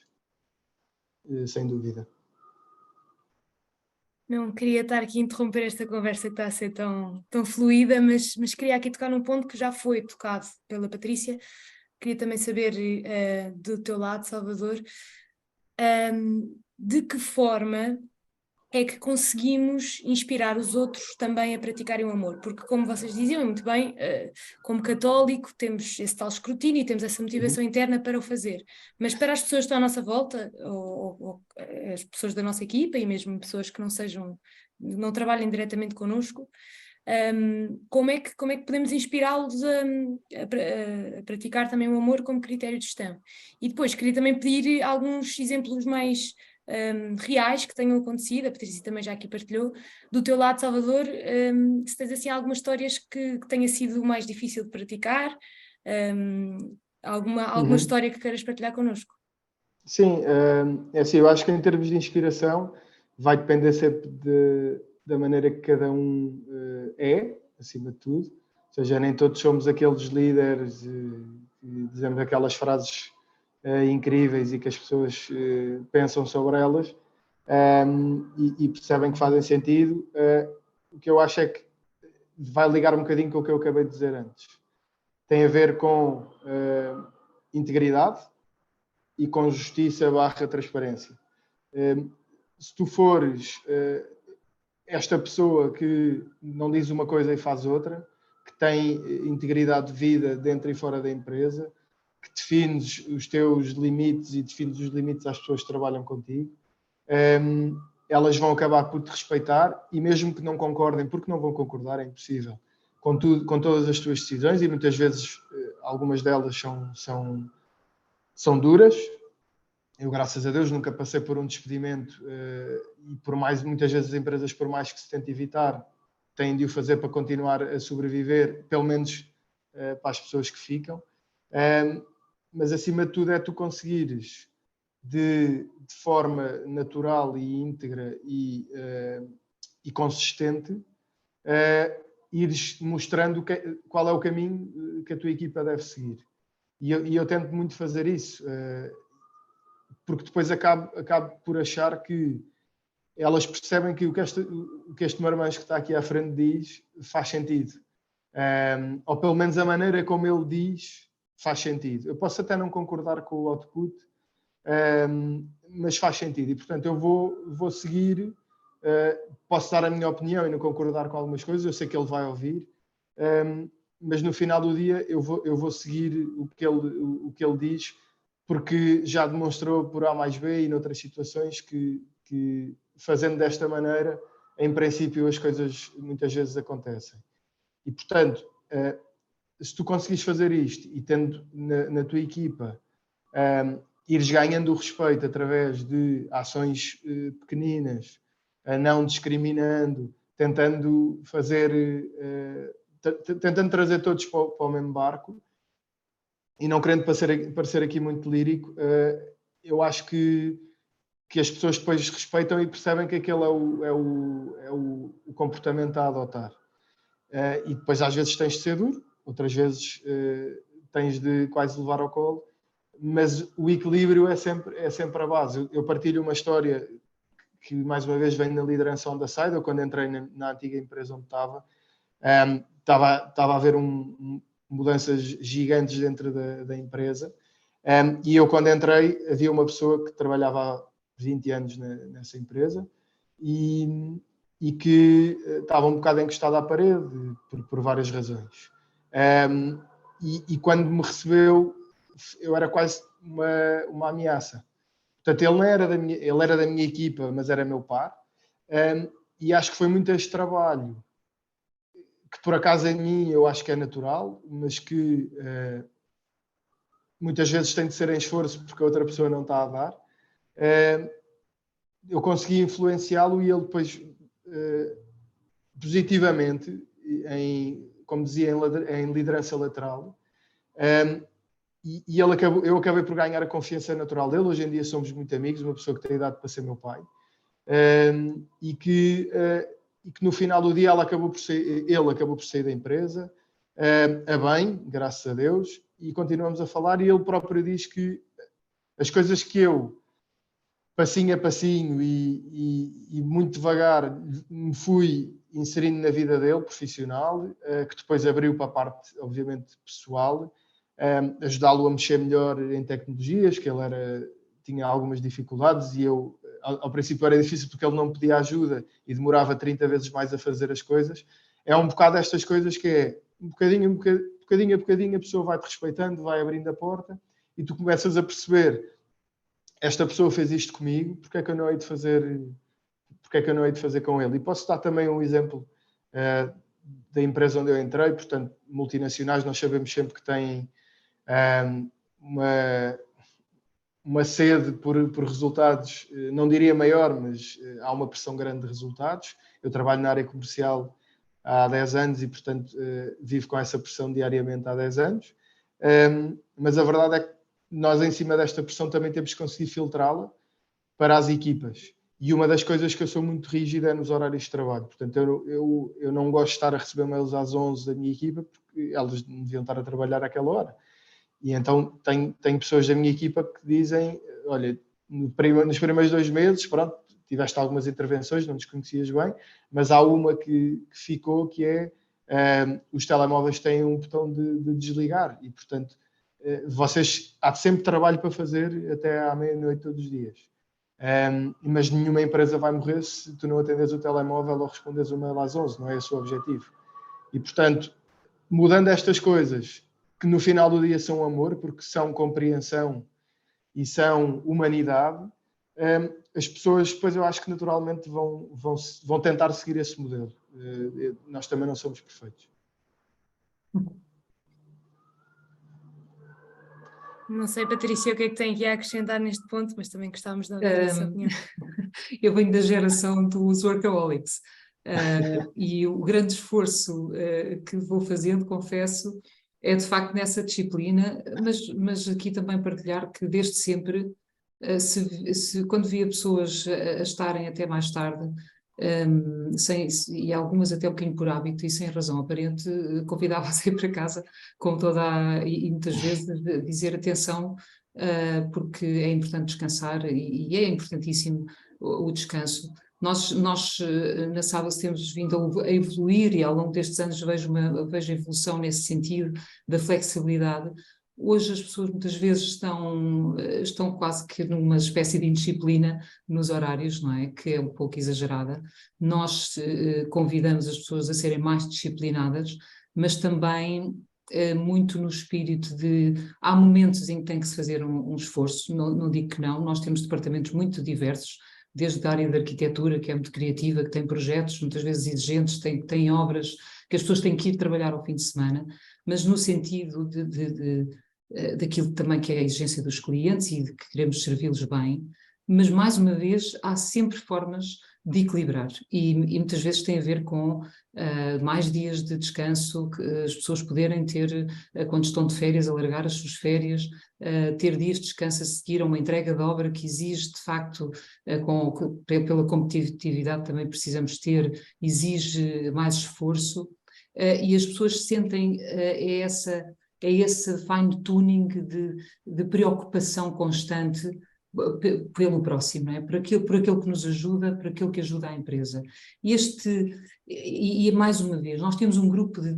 sem dúvida. Não queria estar aqui a interromper esta conversa que está a ser tão fluida, mas queria aqui tocar num ponto que já foi tocado pela Patrícia. Queria também saber do teu lado, Salvador, de que forma é que conseguimos inspirar os outros também a praticarem o amor, porque como vocês diziam muito bem, como católico temos esse tal escrutínio e temos essa motivação interna para o fazer, mas para as pessoas que estão à nossa volta, ou as pessoas da nossa equipa e mesmo pessoas que não trabalhem diretamente connosco, como é que podemos inspirá-los a praticar também o amor como critério de gestão? E depois queria também pedir alguns exemplos mais reais que tenham acontecido, a Patrícia também já aqui partilhou, do teu lado, Salvador, se tens assim algumas histórias que tenha sido mais difícil de praticar, alguma história que queiras partilhar connosco. Sim, é assim, eu acho que em termos de inspiração vai depender sempre da maneira que cada um acima de tudo, ou seja, nem todos somos aqueles líderes que dizemos aquelas frases incríveis e que as pessoas pensam sobre elas e percebem que fazem sentido. O que eu acho é que vai ligar um bocadinho com o que eu acabei de dizer antes. Tem a ver com integridade e com justiça / transparência. Se tu fores esta pessoa que não diz uma coisa e faz outra, que tem integridade de vida dentro e fora da empresa, que defines os teus limites e defines os limites às pessoas que trabalham contigo, elas vão acabar por te respeitar e mesmo que não concordem, porque não vão concordar, é impossível, com todas as tuas decisões, e muitas vezes algumas delas são duras. Eu, graças a Deus, nunca passei por um despedimento e muitas vezes as empresas, por mais que se tente evitar, têm de o fazer para continuar a sobreviver, pelo menos para as pessoas que ficam. Mas acima de tudo é tu conseguires de forma natural e íntegra e consistente ires mostrando qual é o caminho que a tua equipa deve seguir. E eu tento muito fazer isso, porque depois acabo por achar que elas percebem que o que este marmanjo que está aqui à frente diz faz sentido. Ou pelo menos a maneira como ele diz faz sentido. Eu posso até não concordar com o output, mas faz sentido. E, portanto, eu vou seguir. Posso dar a minha opinião e não concordar com algumas coisas. Eu sei que ele vai ouvir. Mas no final do dia eu vou seguir o que ele diz, porque já demonstrou por A mais B e noutras situações que fazendo desta maneira, em princípio, as coisas muitas vezes acontecem. E, portanto, se tu conseguires fazer isto e tendo na tua equipa ires ganhando o respeito através de ações pequeninas, não discriminando, tentando trazer todos para o mesmo barco e não querendo parecer aqui muito lírico, eu acho que as pessoas depois respeitam e percebem que aquele é o comportamento a adotar. E depois às vezes tens de ser duro, outras vezes tens de quase levar ao colo, mas o equilíbrio é sempre a base. Eu partilho uma história que mais uma vez vem na liderança on the side. Eu, quando entrei na antiga empresa onde estava a haver mudanças gigantes dentro da empresa, e eu, quando entrei, havia uma pessoa que trabalhava há 20 anos nessa empresa e que estava um bocado encostada à parede por várias razões. E quando me recebeu, eu era quase uma ameaça, Portanto, ele era da minha equipa, mas era meu par. E acho que foi muito este trabalho, que por acaso em mim eu acho que é natural, mas que muitas vezes tem de ser em esforço porque a outra pessoa não está a dar. Eu consegui influenciá-lo e ele depois, positivamente, como dizia, em liderança lateral, e eu acabei por ganhar a confiança natural dele. Hoje em dia somos muito amigos, uma pessoa que tem idade para ser meu pai, e que no final do dia ele acabou por sair da empresa, a bem, graças a Deus, e continuamos a falar, e ele próprio diz que as coisas que eu, passinho a passinho e muito devagar, me fui inserindo na vida dele, profissional, que depois abriu para a parte, obviamente, pessoal, ajudá-lo a mexer melhor em tecnologias, que ele tinha algumas dificuldades, e eu, ao princípio era difícil porque ele não pedia ajuda e demorava 30 vezes mais a fazer as coisas. É um bocado estas coisas que é, bocadinho a bocadinho, a pessoa vai-te respeitando, vai abrindo a porta, e tu começas a perceber: esta pessoa fez isto comigo, porque é que eu não hei de fazer com ele? E posso dar também um exemplo da empresa onde eu entrei. Portanto, multinacionais, nós sabemos sempre que têm uma sede por resultados, não diria maior, mas há uma pressão grande de resultados. Eu trabalho na área comercial há 10 anos e, portanto, vivo com essa pressão diariamente há 10 anos. Mas a verdade é que nós, em cima desta pressão, também temos que conseguir filtrá-la para as equipas. E uma das coisas que eu sou muito rígido é nos horários de trabalho. Portanto, eu não gosto de estar a receber mails às 11 da minha equipa, porque elas deviam estar a trabalhar àquela hora. E então tenho pessoas da minha equipa que dizem: olha, nos primeiros 2 meses, pronto, tiveste algumas intervenções, não nos conhecias bem, mas há uma que ficou, que é os telemóveis têm um botão de desligar, e portanto vocês há sempre trabalho para fazer até à meia-noite todos os dias. Mas nenhuma empresa vai morrer se tu não atendes o telemóvel ou respondes o mail às 11, não é esse o objetivo. E portanto, mudando estas coisas, que no final do dia são amor, porque são compreensão e são humanidade, as pessoas depois, eu acho que naturalmente vão tentar seguir esse modelo. Nós também não somos perfeitos. Não sei, Patrícia, o que é que tem aqui a acrescentar neste ponto, mas também gostávamos de ouvir essa opinião. Eu venho da geração dos workaholics, e o grande esforço que vou fazendo, confesso, é de facto nessa disciplina, mas aqui também partilhar que desde sempre, quando via pessoas a estarem até mais tarde, e algumas até um bocadinho por hábito e sem razão aparente, convidava a sair para casa com e muitas vezes dizer atenção, porque é importante descansar e é importantíssimo o descanso. Nós na Sábado temos vindo a evoluir, e ao longo destes anos vejo a evolução nesse sentido da flexibilidade. Hoje as pessoas muitas vezes estão quase que numa espécie de indisciplina nos horários, não é? Que é um pouco exagerada. Nós convidamos as pessoas a serem mais disciplinadas, mas também muito no espírito de... Há momentos em que tem que se fazer um esforço, não digo que não. Nós temos departamentos muito diversos, desde a área da arquitetura, que é muito criativa, que tem projetos muitas vezes exigentes, tem obras que as pessoas têm que ir trabalhar ao fim de semana, mas no sentido daquilo também que é a exigência dos clientes e de que queremos servi-los bem. Mas, mais uma vez, há sempre formas de equilibrar, e muitas vezes tem a ver com mais dias de descanso, que as pessoas poderem ter, quando estão de férias, alargar as suas férias, ter dias de descanso a seguir a uma entrega de obra que exige, de facto, pela competitividade também precisamos ter, exige mais esforço, e as pessoas sentem esse fine-tuning de preocupação constante pelo próximo, não é? Por aquilo que nos ajuda, por aquilo que ajuda a empresa. E mais uma vez, nós temos um grupo de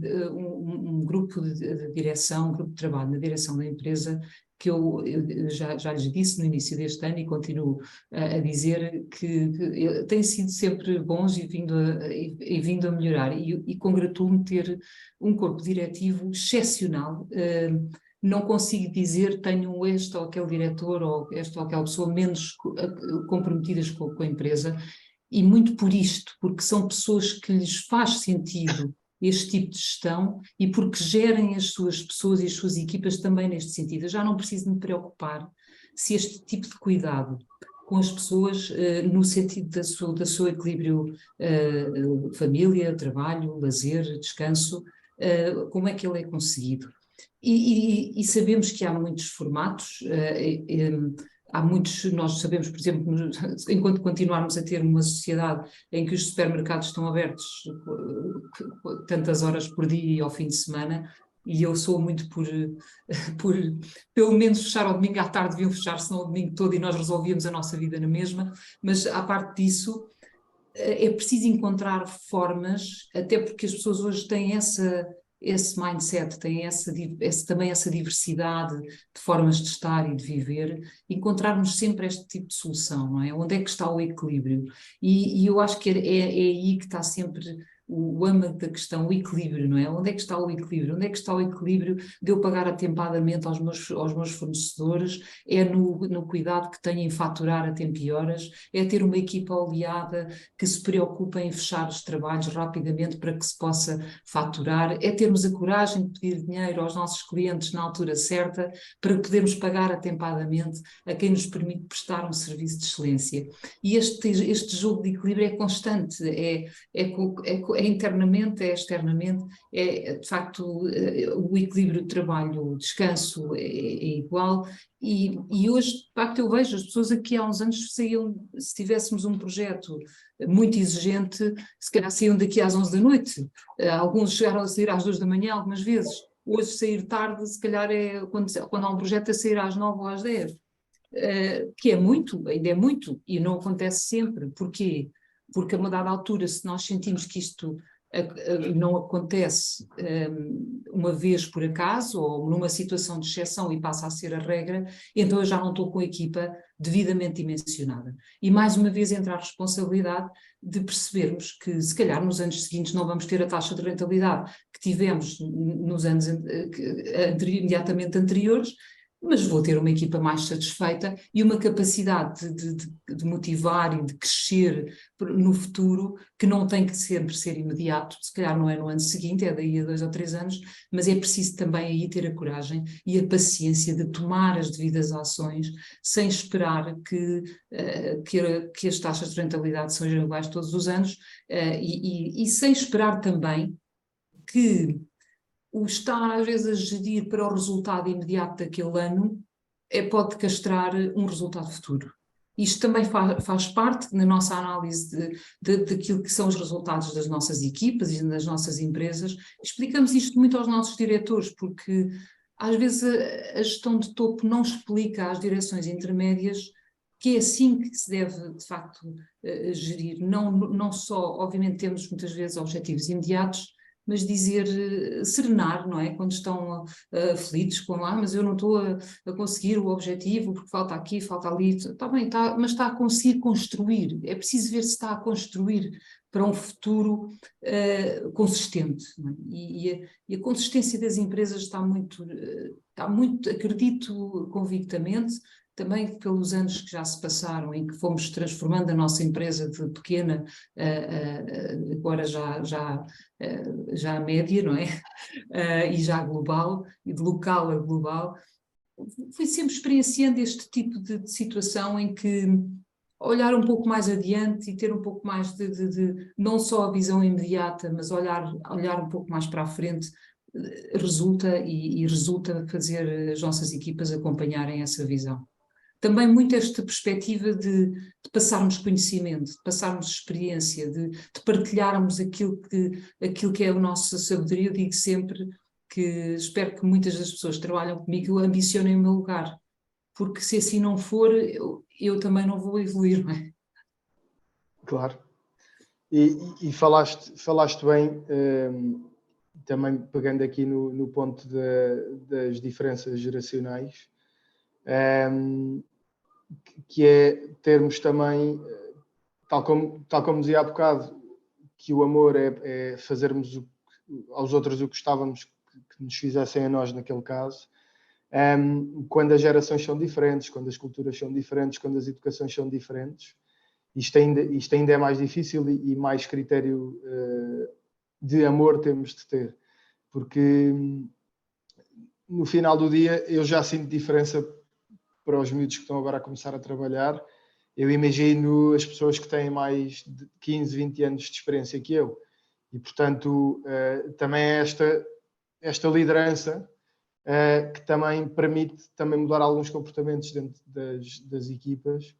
direção, um grupo de trabalho na direção da empresa, que eu já lhes disse no início deste ano e continuo a dizer que têm sido sempre bons e vindo a melhorar, e congratulo-me ter um corpo diretivo excepcional, não consigo dizer tenho este ou aquele diretor ou esta ou aquela pessoa menos comprometidas com a empresa, e muito por isto, porque são pessoas que lhes faz sentido este tipo de gestão e porque gerem as suas pessoas e as suas equipas também neste sentido. Eu já não preciso me preocupar se este tipo de cuidado com as pessoas, no sentido do seu equilíbrio família, trabalho, lazer, descanso, como é que ele é conseguido. E sabemos que há muitos formatos, há muitos, nós sabemos, por exemplo, enquanto continuarmos a ter uma sociedade em que os supermercados estão abertos tantas horas por dia e ao fim de semana, e eu sou muito por pelo menos fechar ao domingo à tarde, deviam fechar, senão o domingo todo e nós resolvíamos a nossa vida na mesma, mas à parte disso, é preciso encontrar formas, até porque as pessoas hoje têm esse mindset, têm também essa diversidade de formas de estar e de viver, encontrarmos sempre este tipo de solução, não é? Onde é que está o equilíbrio? E eu acho que é aí que está sempre o âmago da questão, o equilíbrio, não é? Onde é que está o equilíbrio? Onde é que está o equilíbrio de eu pagar atempadamente aos meus fornecedores? É no cuidado que tenho em faturar a tempo e horas? É ter uma equipa oleada que se preocupa em fechar os trabalhos rapidamente para que se possa faturar? É termos a coragem de pedir dinheiro aos nossos clientes na altura certa para podermos pagar atempadamente a quem nos permite prestar um serviço de excelência. E este jogo de equilíbrio é constante, é internamente, é externamente, de facto o equilíbrio de trabalho-descanso é igual, e hoje, de facto, eu vejo as pessoas aqui há uns anos saíam, se tivéssemos um projeto muito exigente, se calhar saíam daqui às 11 da noite, alguns chegaram a sair às 2 da manhã algumas vezes, hoje sair tarde se calhar é quando há um projeto a sair às 9 ou às 10, que é muito, ainda é muito, e não acontece sempre. Porquê? Porque a uma dada altura, se nós sentimos que isto não acontece uma vez por acaso, ou numa situação de exceção e passa a ser a regra, então eu já não estou com a equipa devidamente dimensionada. E mais uma vez entra a responsabilidade de percebermos que se calhar nos anos seguintes não vamos ter a taxa de rentabilidade que tivemos nos anos imediatamente anteriores, mas vou ter uma equipa mais satisfeita e uma capacidade de motivar e de crescer no futuro, que não tem que sempre ser imediato, se calhar não é no ano seguinte, é daí a 2 ou 3 anos, mas é preciso também aí ter a coragem e a paciência de tomar as devidas ações, sem esperar que as taxas de rentabilidade sejam iguais todos os anos, e sem esperar também que o estar às vezes a gerir para o resultado imediato daquele ano pode castrar um resultado futuro. Isto também faz parte na nossa análise daquilo que são os resultados das nossas equipas e das nossas empresas. Explicamos isto muito aos nossos diretores, porque às vezes a gestão de topo não explica às direções intermédias que é assim que se deve, de facto, gerir. Não só, obviamente, temos muitas vezes objetivos imediatos, mas dizer, serenar, não é? Quando estão aflitos com, mas eu não estou a conseguir o objetivo, porque falta aqui, falta ali, está bem, mas está a conseguir construir, é preciso ver se está a construir para um futuro consistente, não é? E a consistência das empresas está muito, acredito convictamente, também pelos anos que já se passaram, em que fomos transformando a nossa empresa de pequena, agora já média, não é? E já global, e de local a global, fui sempre experienciando este tipo de situação em que olhar um pouco mais adiante e ter um pouco mais de não só a visão imediata, mas olhar um pouco mais para a frente, resulta fazer as nossas equipas acompanharem essa visão. Também muito esta perspectiva de passarmos conhecimento, de passarmos experiência, de partilharmos aquilo que é a nossa sabedoria. Eu digo sempre que espero que muitas das pessoas que trabalham comigo ambicionem o meu lugar, porque se assim não for, eu também não vou evoluir, não é? Claro. E falaste bem, também pegando aqui no ponto das diferenças geracionais, que é termos também, tal como dizia há bocado, que o amor é fazermos aos outros o que gostávamos que nos fizessem a nós naquele caso. quando as gerações são diferentes, quando as culturas são diferentes, quando as educações são diferentes. Isto ainda é mais difícil e mais critério de amor temos de ter, porque no final do dia eu já sinto diferença para os miúdos que estão agora a começar a trabalhar. Eu imagino as pessoas que têm mais de 15, 20 anos de experiência que eu. E, portanto, também é esta liderança que também permite também mudar alguns comportamentos dentro das equipas,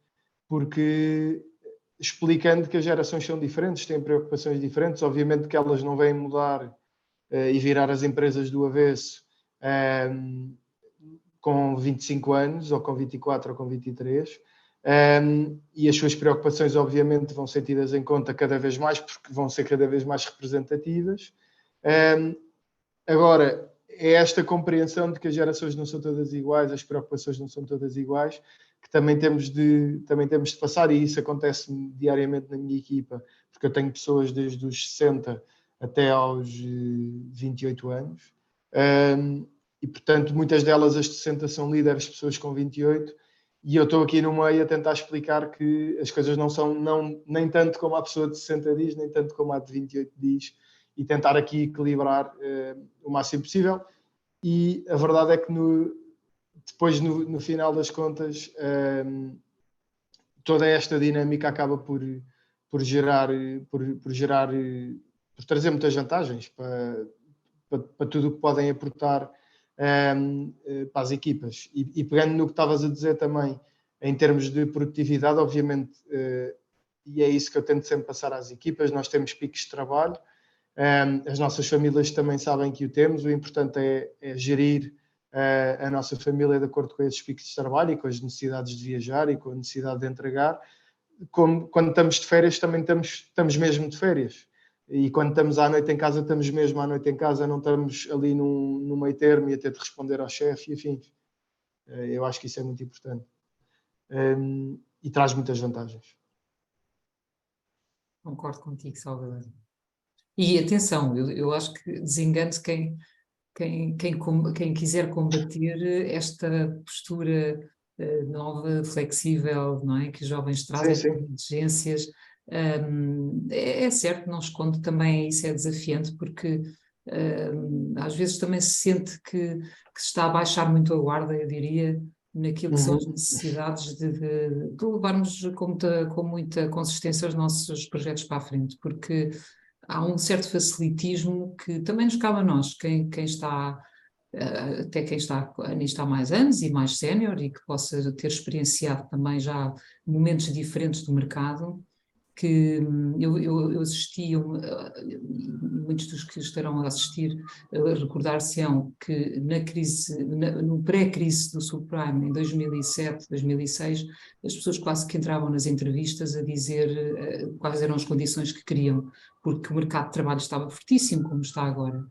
porque explicando que as gerações são diferentes, têm preocupações diferentes, obviamente que elas não vêm mudar e virar as empresas do avesso com 25 anos, ou com 24, ou com 23, e as suas preocupações obviamente vão ser tidas em conta cada vez mais, porque vão ser cada vez mais representativas. Agora, é esta compreensão de que as gerações não são todas iguais, as preocupações não são todas iguais, que também temos de passar, e isso acontece diariamente na minha equipa, porque eu tenho pessoas desde os 60 até aos 28 anos, e portanto muitas delas, as 60, são líderes, pessoas com 28, e eu estou aqui no meio a tentar explicar que as coisas não são nem tanto como a pessoa de 60 diz, nem tanto como a de 28 diz, e tentar aqui equilibrar o máximo possível. E a verdade é que depois, no final das contas, toda esta dinâmica acaba por trazer muitas vantagens para tudo o que podem aportar para as equipas. E pegando no que estavas a dizer também, em termos de produtividade, obviamente, e é isso que eu tento sempre passar às equipas, nós temos picos de trabalho, as nossas famílias também sabem que o temos, o importante é gerir a nossa família de acordo com esses picos de trabalho e com as necessidades de viajar e com a necessidade de entregar. Quando estamos de férias, também estamos mesmo de férias. E quando estamos à noite em casa, estamos mesmo à noite em casa, não estamos ali no meio termo e a ter de responder ao chefe, enfim. Eu acho que isso é muito importante. E traz muitas vantagens. Concordo contigo, Salvador. E atenção, eu acho que desengane-se quem quiser combater esta postura nova, flexível, não é? Que os jovens trazem, Sim, com exigências. É certo, não escondo também, isso é desafiante, porque às vezes também se sente que se está a baixar muito a guarda, eu diria, naquilo que são as necessidades de levarmos com muita consistência os nossos projetos para a frente, porque há um certo facilitismo que também nos cabe a nós, quem está, até quem está nisto há mais anos e mais sénior e que possa ter experienciado também já momentos diferentes do mercado, que eu assisti, muitos dos que estarão a assistir recordar-se-ão que no pré-crise do subprime, em 2007, 2006, as pessoas quase que entravam nas entrevistas a dizer quais eram as condições que queriam, porque o mercado de trabalho estava fortíssimo, como está agora.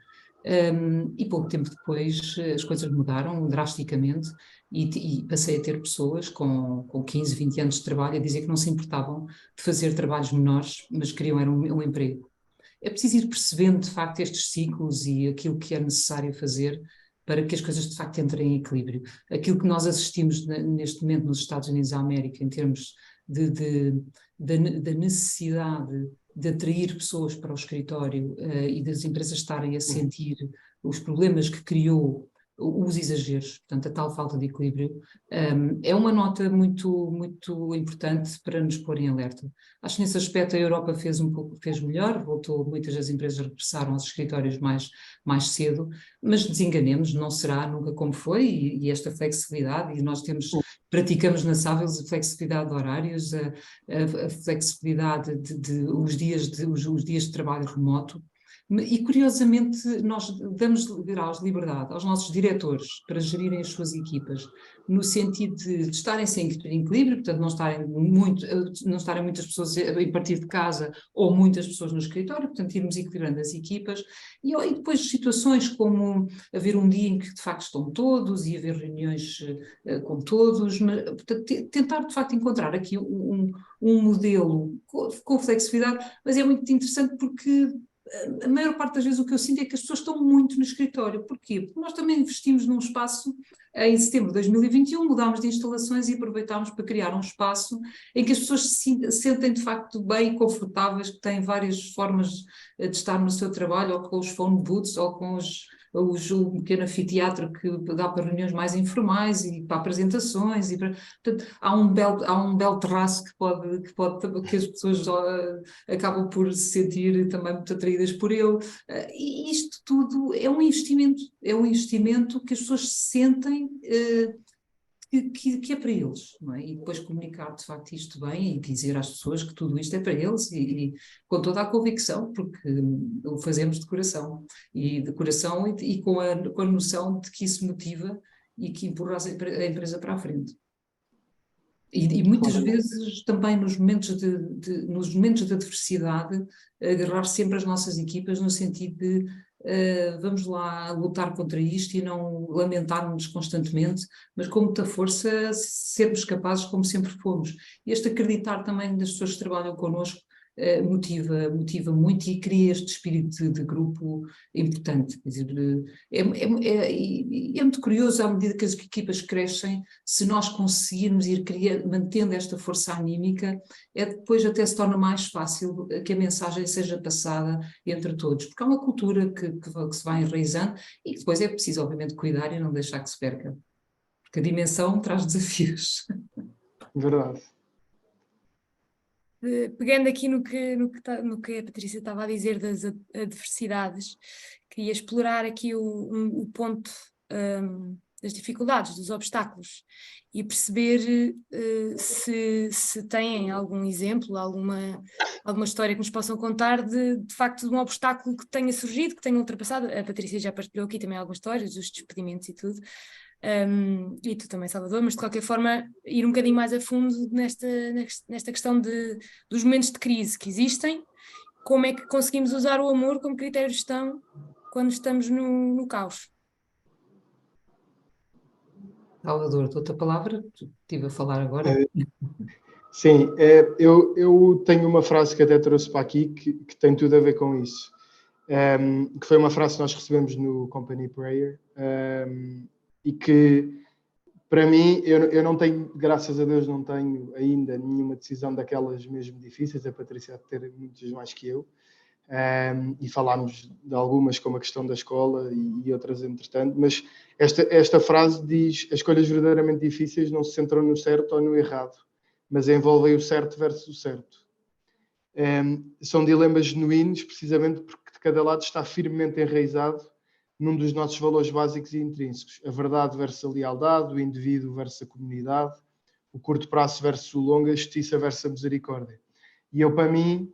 E pouco tempo depois as coisas mudaram drasticamente e passei a ter pessoas com 15, 20 anos de trabalho a dizer que não se importavam de fazer trabalhos menores, mas queriam era um emprego. É preciso ir percebendo de facto estes ciclos e aquilo que é necessário fazer para que as coisas de facto entrem em equilíbrio. Aquilo que nós assistimos neste momento nos Estados Unidos da América em termos da necessidade de atrair pessoas para o escritório e das empresas estarem a sentir os problemas que criou os exageros, portanto a tal falta de equilíbrio, é uma nota muito, muito importante para nos pôr em alerta. Acho que nesse aspecto a Europa fez melhor, muitas das empresas regressaram aos escritórios mais cedo, mas desenganemos, não será nunca como foi, e esta flexibilidade, e nós praticamos na Savills a flexibilidade de horários, a flexibilidade os dias de trabalho remoto. E curiosamente nós damos liberdade aos nossos diretores para gerirem as suas equipas, no sentido de estarem sem equilíbrio, portanto não estarem muitas pessoas a partir de casa ou muitas pessoas no escritório, portanto irmos equilibrando as equipas, e depois situações como haver um dia em que de facto estão todos e haver reuniões com todos, mas, portanto, tentar de facto encontrar aqui um modelo com flexibilidade, mas é muito interessante porque a maior parte das vezes o que eu sinto é que as pessoas estão muito no escritório. Porquê? Porque nós também investimos num espaço em setembro de 2021 mudámos de instalações e aproveitámos para criar um espaço em que as pessoas se sentem de facto bem e confortáveis, que têm várias formas de estar no seu trabalho, ou com os phone booths, ou com o pequeno anfiteatro que dá para reuniões mais informais e para apresentações. Portanto, há um belo terraço que as pessoas acabam por se sentir também muito atraídas por ele. E isto tudo é um investimento que as pessoas sentem que é para eles, não é? E depois comunicar de facto isto bem e dizer às pessoas que tudo isto é para eles e com toda a convicção, porque o fazemos de coração e com a noção de que isso motiva e que empurra a empresa para a frente. E muitas vezes também nos momentos de adversidade, agarrar sempre as nossas equipas no sentido de vamos lá lutar contra isto e não lamentarmos constantemente, mas com muita força sermos capazes como sempre fomos. E este acreditar também das pessoas que trabalham connosco motiva muito e cria este espírito de grupo importante. Quer dizer, é muito curioso, à medida que as equipas crescem, se nós conseguirmos ir mantendo esta força anímica, depois até se torna mais fácil que a mensagem seja passada entre todos, porque há uma cultura que se vai enraizando e que depois é preciso, obviamente, cuidar e não deixar que se perca, porque a dimensão traz desafios. Verdade. Pegando aqui no que a Patrícia estava a dizer das adversidades, queria explorar aqui o ponto das dificuldades, dos obstáculos, e perceber se têm algum exemplo, alguma história que nos possam contar de facto de um obstáculo que tenha surgido, que tenha ultrapassado. A Patrícia já partilhou aqui também algumas histórias dos despedimentos e tudo. E tu também, Salvador, mas de qualquer forma ir um bocadinho mais a fundo nesta questão dos momentos de crise que existem, como é que conseguimos usar o amor como critério de gestão quando estamos no caos. Salvador, dou-te a palavra, estive a falar agora. Sim, eu tenho uma frase que até trouxe para aqui que tem tudo a ver com isso, que foi uma frase que nós recebemos no Company Prayer, e que, para mim, eu não tenho, graças a Deus, não tenho ainda nenhuma decisão daquelas mesmo difíceis, a Patrícia há de ter muitas mais que eu, e falámos de algumas, como a questão da escola e outras entretanto, mas esta frase diz: as escolhas verdadeiramente difíceis não se centram no certo ou no errado, mas envolvem o certo versus o certo. São dilemas genuínos, precisamente porque de cada lado está firmemente enraizado num dos nossos valores básicos e intrínsecos: a verdade versus a lealdade, o indivíduo versus a comunidade, o curto prazo versus o longo, a justiça versus a misericórdia. E para mim,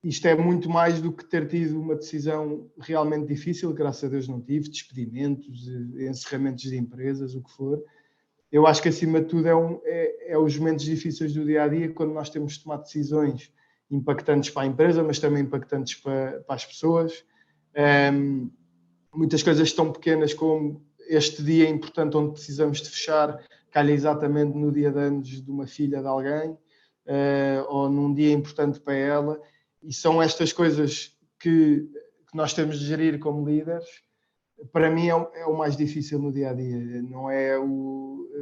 isto é muito mais do que ter tido uma decisão realmente difícil, graças a Deus não tive, despedimentos, encerramentos de empresas, o que for. Eu acho que, acima de tudo, é os momentos difíceis do dia-a-dia, quando nós temos de tomar decisões impactantes para a empresa, mas também impactantes para as pessoas. Muitas coisas tão pequenas como este dia importante onde precisamos de fechar, calha exatamente no dia de anos de uma filha de alguém, ou num dia importante para ela, e são estas coisas que nós temos de gerir como líderes. Para mim é o mais difícil no dia-a-dia, não é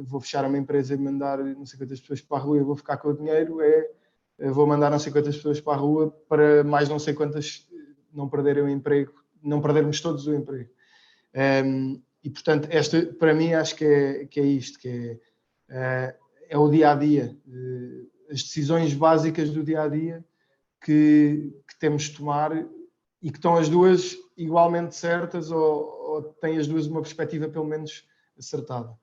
vou fechar uma empresa e mandar não sei quantas pessoas para a rua e vou ficar com o dinheiro, vou mandar não sei quantas pessoas para a rua para mais não sei quantas não perderem o emprego, não perdermos todos o emprego. E portanto, esta para mim acho que é isto, que é o dia-a-dia, as decisões básicas do dia-a-dia que temos de tomar e que estão as duas igualmente certas ou têm as duas uma perspectiva pelo menos acertada.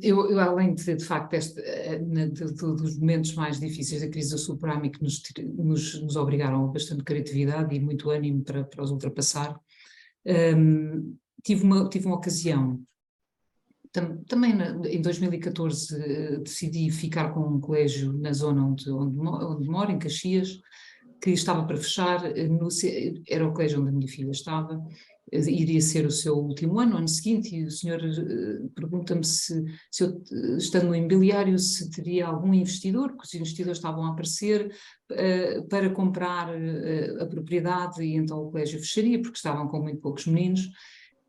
Eu além de facto, dos momentos mais difíceis da crise da subprime que nos obrigaram a bastante criatividade e muito ânimo para os ultrapassar, tive uma ocasião, também em 2014 decidi ficar com um colégio na zona onde moro, em Caxias, que estava para fechar, era o colégio onde a minha filha estava, iria ser o seu último ano seguinte, e o senhor pergunta-me se eu, estando no imobiliário, se teria algum investidor, porque os investidores estavam a aparecer para comprar a propriedade, e então o colégio fecharia, porque estavam com muito poucos meninos.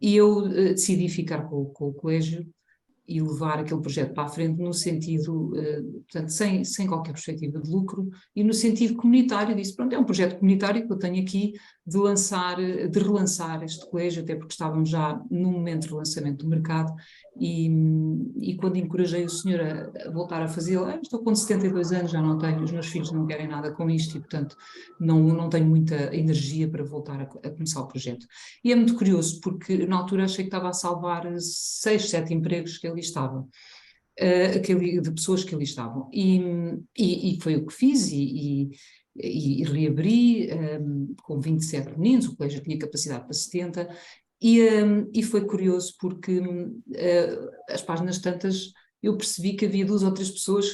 E eu decidi ficar com o colégio e levar aquele projeto para a frente no sentido, portanto, sem qualquer perspectiva de lucro e no sentido comunitário. Disse, pronto, é um projeto comunitário que eu tenho aqui de relançar este colégio, até porque estávamos já num momento de relançamento do mercado e quando encorajei o senhor a voltar a fazê-lo, estou com 72 anos, já não tenho, os meus filhos não querem nada com isto e, portanto, não tenho muita energia para voltar a começar o projeto. E é muito curioso, porque na altura achei que estava a salvar 6, 7 empregos que ali estavam, de pessoas que ali estavam. E foi o que fiz, e reabri com 27 meninos, o colégio tinha capacidade para 70, e foi curioso porque as páginas tantas eu percebi que havia 2 ou 3 pessoas.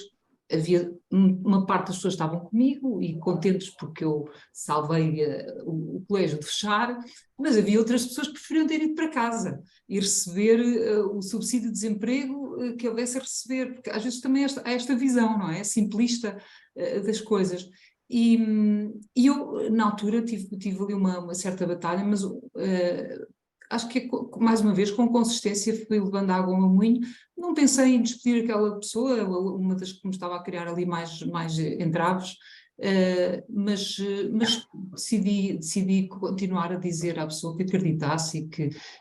Havia uma parte das pessoas que estavam comigo e contentes porque eu salvei o colégio de fechar, mas havia outras pessoas que preferiam ter ido para casa e receber o subsídio de desemprego que houvesse a receber, porque às vezes também há esta visão, não é? Simplista das coisas. E eu, na altura, tive ali uma certa batalha, mas acho que, mais uma vez, com consistência, fui levando água ao moinho. Não pensei em despedir aquela pessoa, uma das que me estava a criar ali mais entraves, mas decidi continuar a dizer à pessoa que acreditasse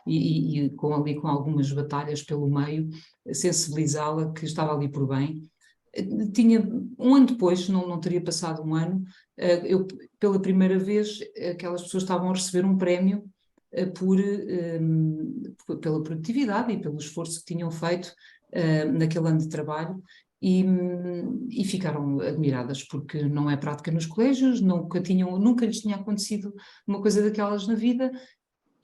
e com algumas batalhas pelo meio, sensibilizá-la que estava ali por bem. Tinha, um ano depois, não teria passado um ano, eu, pela primeira vez, aquelas pessoas estavam a receber um prémio pela produtividade e pelo esforço que tinham feito naquele ano de trabalho e ficaram admiradas porque não é prática nos colégios, nunca lhes tinha acontecido uma coisa daquelas na vida.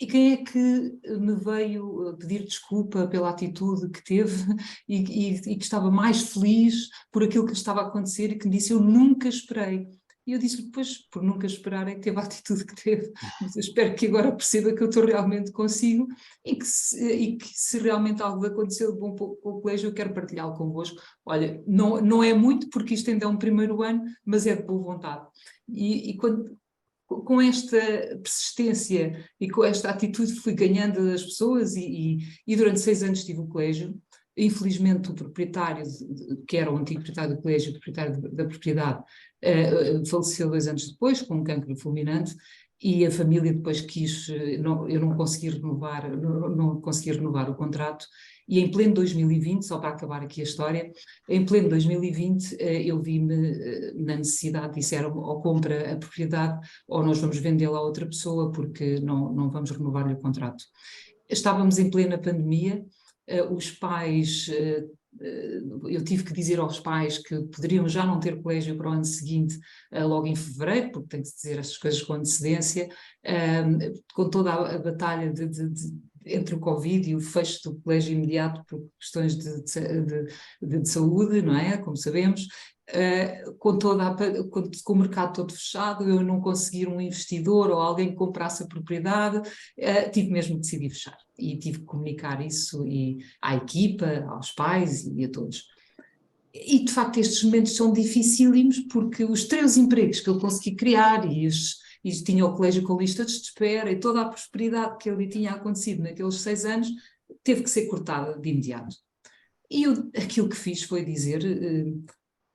E quem é que me veio pedir desculpa pela atitude que teve e que estava mais feliz por aquilo que lhe estava a acontecer e que me disse, eu nunca esperei. E eu disse-lhe, pois, por nunca esperar é que teve a atitude que teve, mas eu espero que agora perceba que eu estou realmente consigo e que se realmente algo aconteceu de bom com o colégio, eu quero partilhá-lo convosco. Olha, não é muito, porque isto ainda é um primeiro ano, mas é de boa vontade. E quando... Com esta persistência e com esta atitude fui ganhando as pessoas e durante 6 anos tive o colégio. Infelizmente o proprietário, que era o antigo proprietário do colégio, o proprietário da propriedade, faleceu 2 anos depois com um cancro fulminante e a família depois eu não consegui renovar o contrato. E em pleno 2020, só para acabar aqui a história, em pleno 2020 eu vi-me na necessidade, disseram ou compra a propriedade ou nós vamos vendê-la a outra pessoa porque não vamos renovar-lhe o contrato. Estávamos em plena pandemia, os pais, eu tive que dizer aos pais que poderiam já não ter colégio para o ano seguinte, logo em fevereiro, porque tem que dizer estas coisas com antecedência, com toda a batalha entre o Covid e o fecho do colégio imediato por questões de saúde, não é? Como sabemos, com o mercado todo fechado, eu não conseguir um investidor ou alguém que comprasse a propriedade, tive mesmo que decidir fechar e tive que comunicar isso à equipa, aos pais e a todos. E de facto estes momentos são dificílimos porque os 3 empregos que eu consegui criar e tinha o colégio com listas de espera e toda a prosperidade que ali tinha acontecido naqueles 6 anos teve que ser cortada de imediato. E aquilo que fiz foi dizer,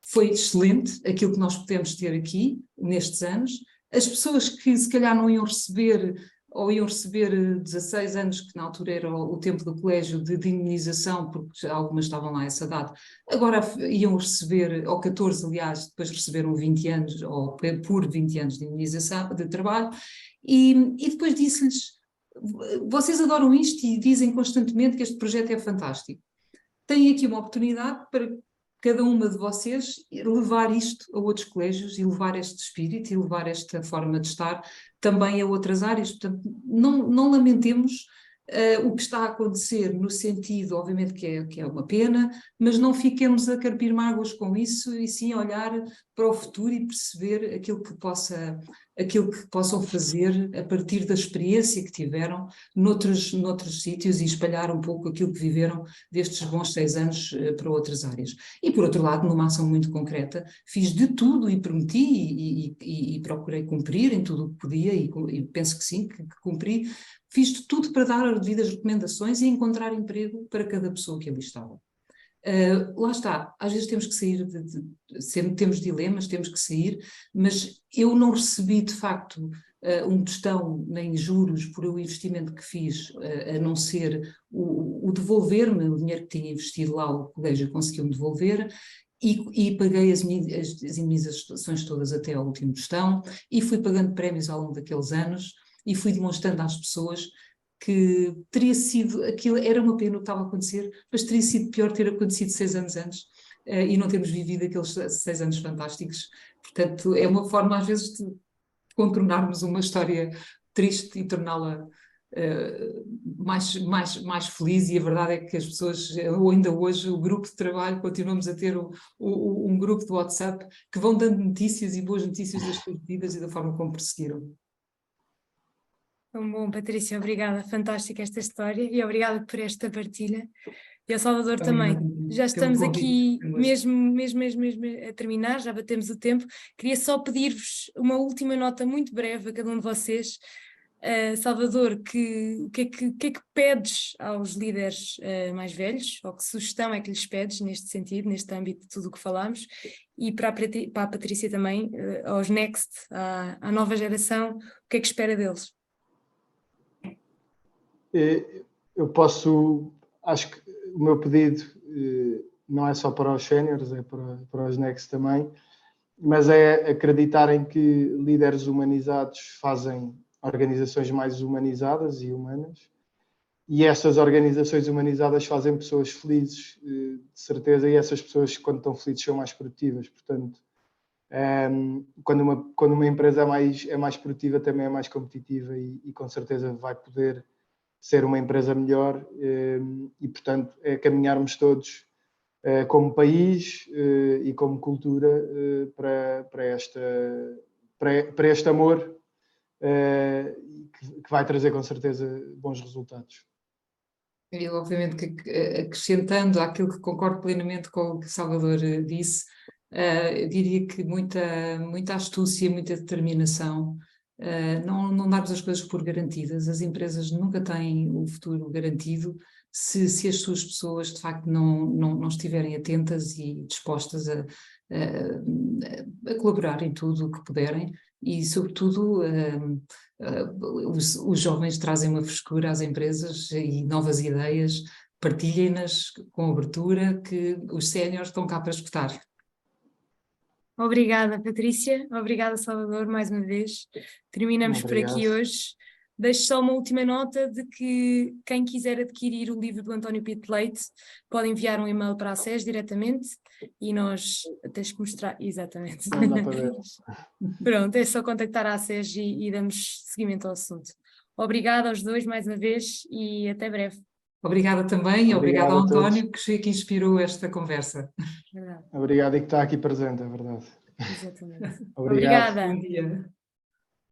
foi excelente aquilo que nós podemos ter aqui nestes anos, as pessoas que se calhar não iam receber ou iam receber 16 anos, que na altura era o tempo do colégio de indemnização, porque algumas estavam lá a essa data, agora iam receber, ou 14 aliás, depois receberam 20 anos, ou por 20 anos de indemnização, de trabalho, e depois disse-lhes, vocês adoram isto e dizem constantemente que este projeto é fantástico. Têm aqui uma oportunidade para cada uma de vocês levar isto a outros colégios e levar este espírito e levar esta forma de estar também a outras áreas. Portanto, não lamentemos o que está a acontecer no sentido, obviamente que é uma pena, mas não fiquemos a carpir mágoas com isso e sim olhar para o futuro e perceber aquilo que possam fazer a partir da experiência que tiveram noutros sítios e espalhar um pouco aquilo que viveram destes bons 6 anos para outras áreas. E por outro lado, numa ação muito concreta, fiz de tudo e prometi e procurei cumprir em tudo o que podia e penso que sim, que cumpri. fiz tudo para dar as devidas recomendações e encontrar emprego para cada pessoa que ali estava. Lá está, às vezes temos que sair, sempre temos dilemas, temos que sair, mas eu não recebi de facto um tostão nem juros por o investimento que fiz, a não ser o devolver-me o dinheiro que tinha investido lá, o colégio conseguiu-me devolver, e paguei as indemnizações todas até ao último tostão, e fui pagando prémios ao longo daqueles anos, e fui demonstrando às pessoas que teria sido, aquilo era uma pena o que estava a acontecer, mas teria sido pior ter acontecido 6 anos antes e não termos vivido aqueles 6 anos fantásticos. Portanto, é uma forma às vezes de contornarmos uma história triste e torná-la mais feliz, e a verdade é que as pessoas, ou ainda hoje, o grupo de trabalho, continuamos a ter um grupo de WhatsApp que vão dando notícias e boas notícias das suas vidas e da forma como prosseguiram. Tão bom, Patrícia, obrigada, fantástica esta história e obrigada por esta partilha. E ao Salvador também. Já estamos aqui mesmo a terminar, já batemos o tempo. Queria só pedir-vos uma última nota muito breve a cada um de vocês. Salvador, o que é que pedes aos líderes mais velhos, ou que sugestão é que lhes pedes neste sentido, neste âmbito de tudo o que falámos, e para a Patrícia também, aos Next, à nova geração, o que é que espera deles? Eu acho que o meu pedido não é só para os séniores, é para os Next também, mas é acreditarem que líderes humanizados fazem organizações mais humanizadas e humanas, e essas organizações humanizadas fazem pessoas felizes, de certeza, e essas pessoas, quando estão felizes, são mais produtivas. Portanto, quando uma empresa é mais produtiva, também é mais competitiva e com certeza vai poder ser uma empresa melhor, e portanto é caminharmos todos como país e como cultura para este amor que vai trazer com certeza bons resultados. Eu, obviamente, que acrescentando àquilo que concordo plenamente com o que Salvador disse, eu diria que muita astúcia, muita determinação, não darmos as coisas por garantidas. As empresas nunca têm o futuro garantido se as suas pessoas de facto não estiverem atentas e dispostas a colaborar em tudo o que puderem, e sobretudo os jovens trazem uma frescura às empresas e novas ideias, partilhem-nas com abertura, que os séniores estão cá para escutar. Obrigada, Patrícia. Obrigada, Salvador, mais uma vez. Terminamos por aqui hoje. Deixo só uma última nota de que quem quiser adquirir o livro do António Pinto Leite pode enviar um e-mail para a SES diretamente e nós tens que mostrar. Exatamente. Não dá para ver. Pronto, é só contactar a SES e damos seguimento ao assunto. Obrigada aos dois mais uma vez e até breve. Obrigada também, e obrigada ao António que inspirou esta conversa. Verdade. Obrigado e que está aqui presente, é verdade. Exatamente. Obrigado. Obrigada. Bom dia.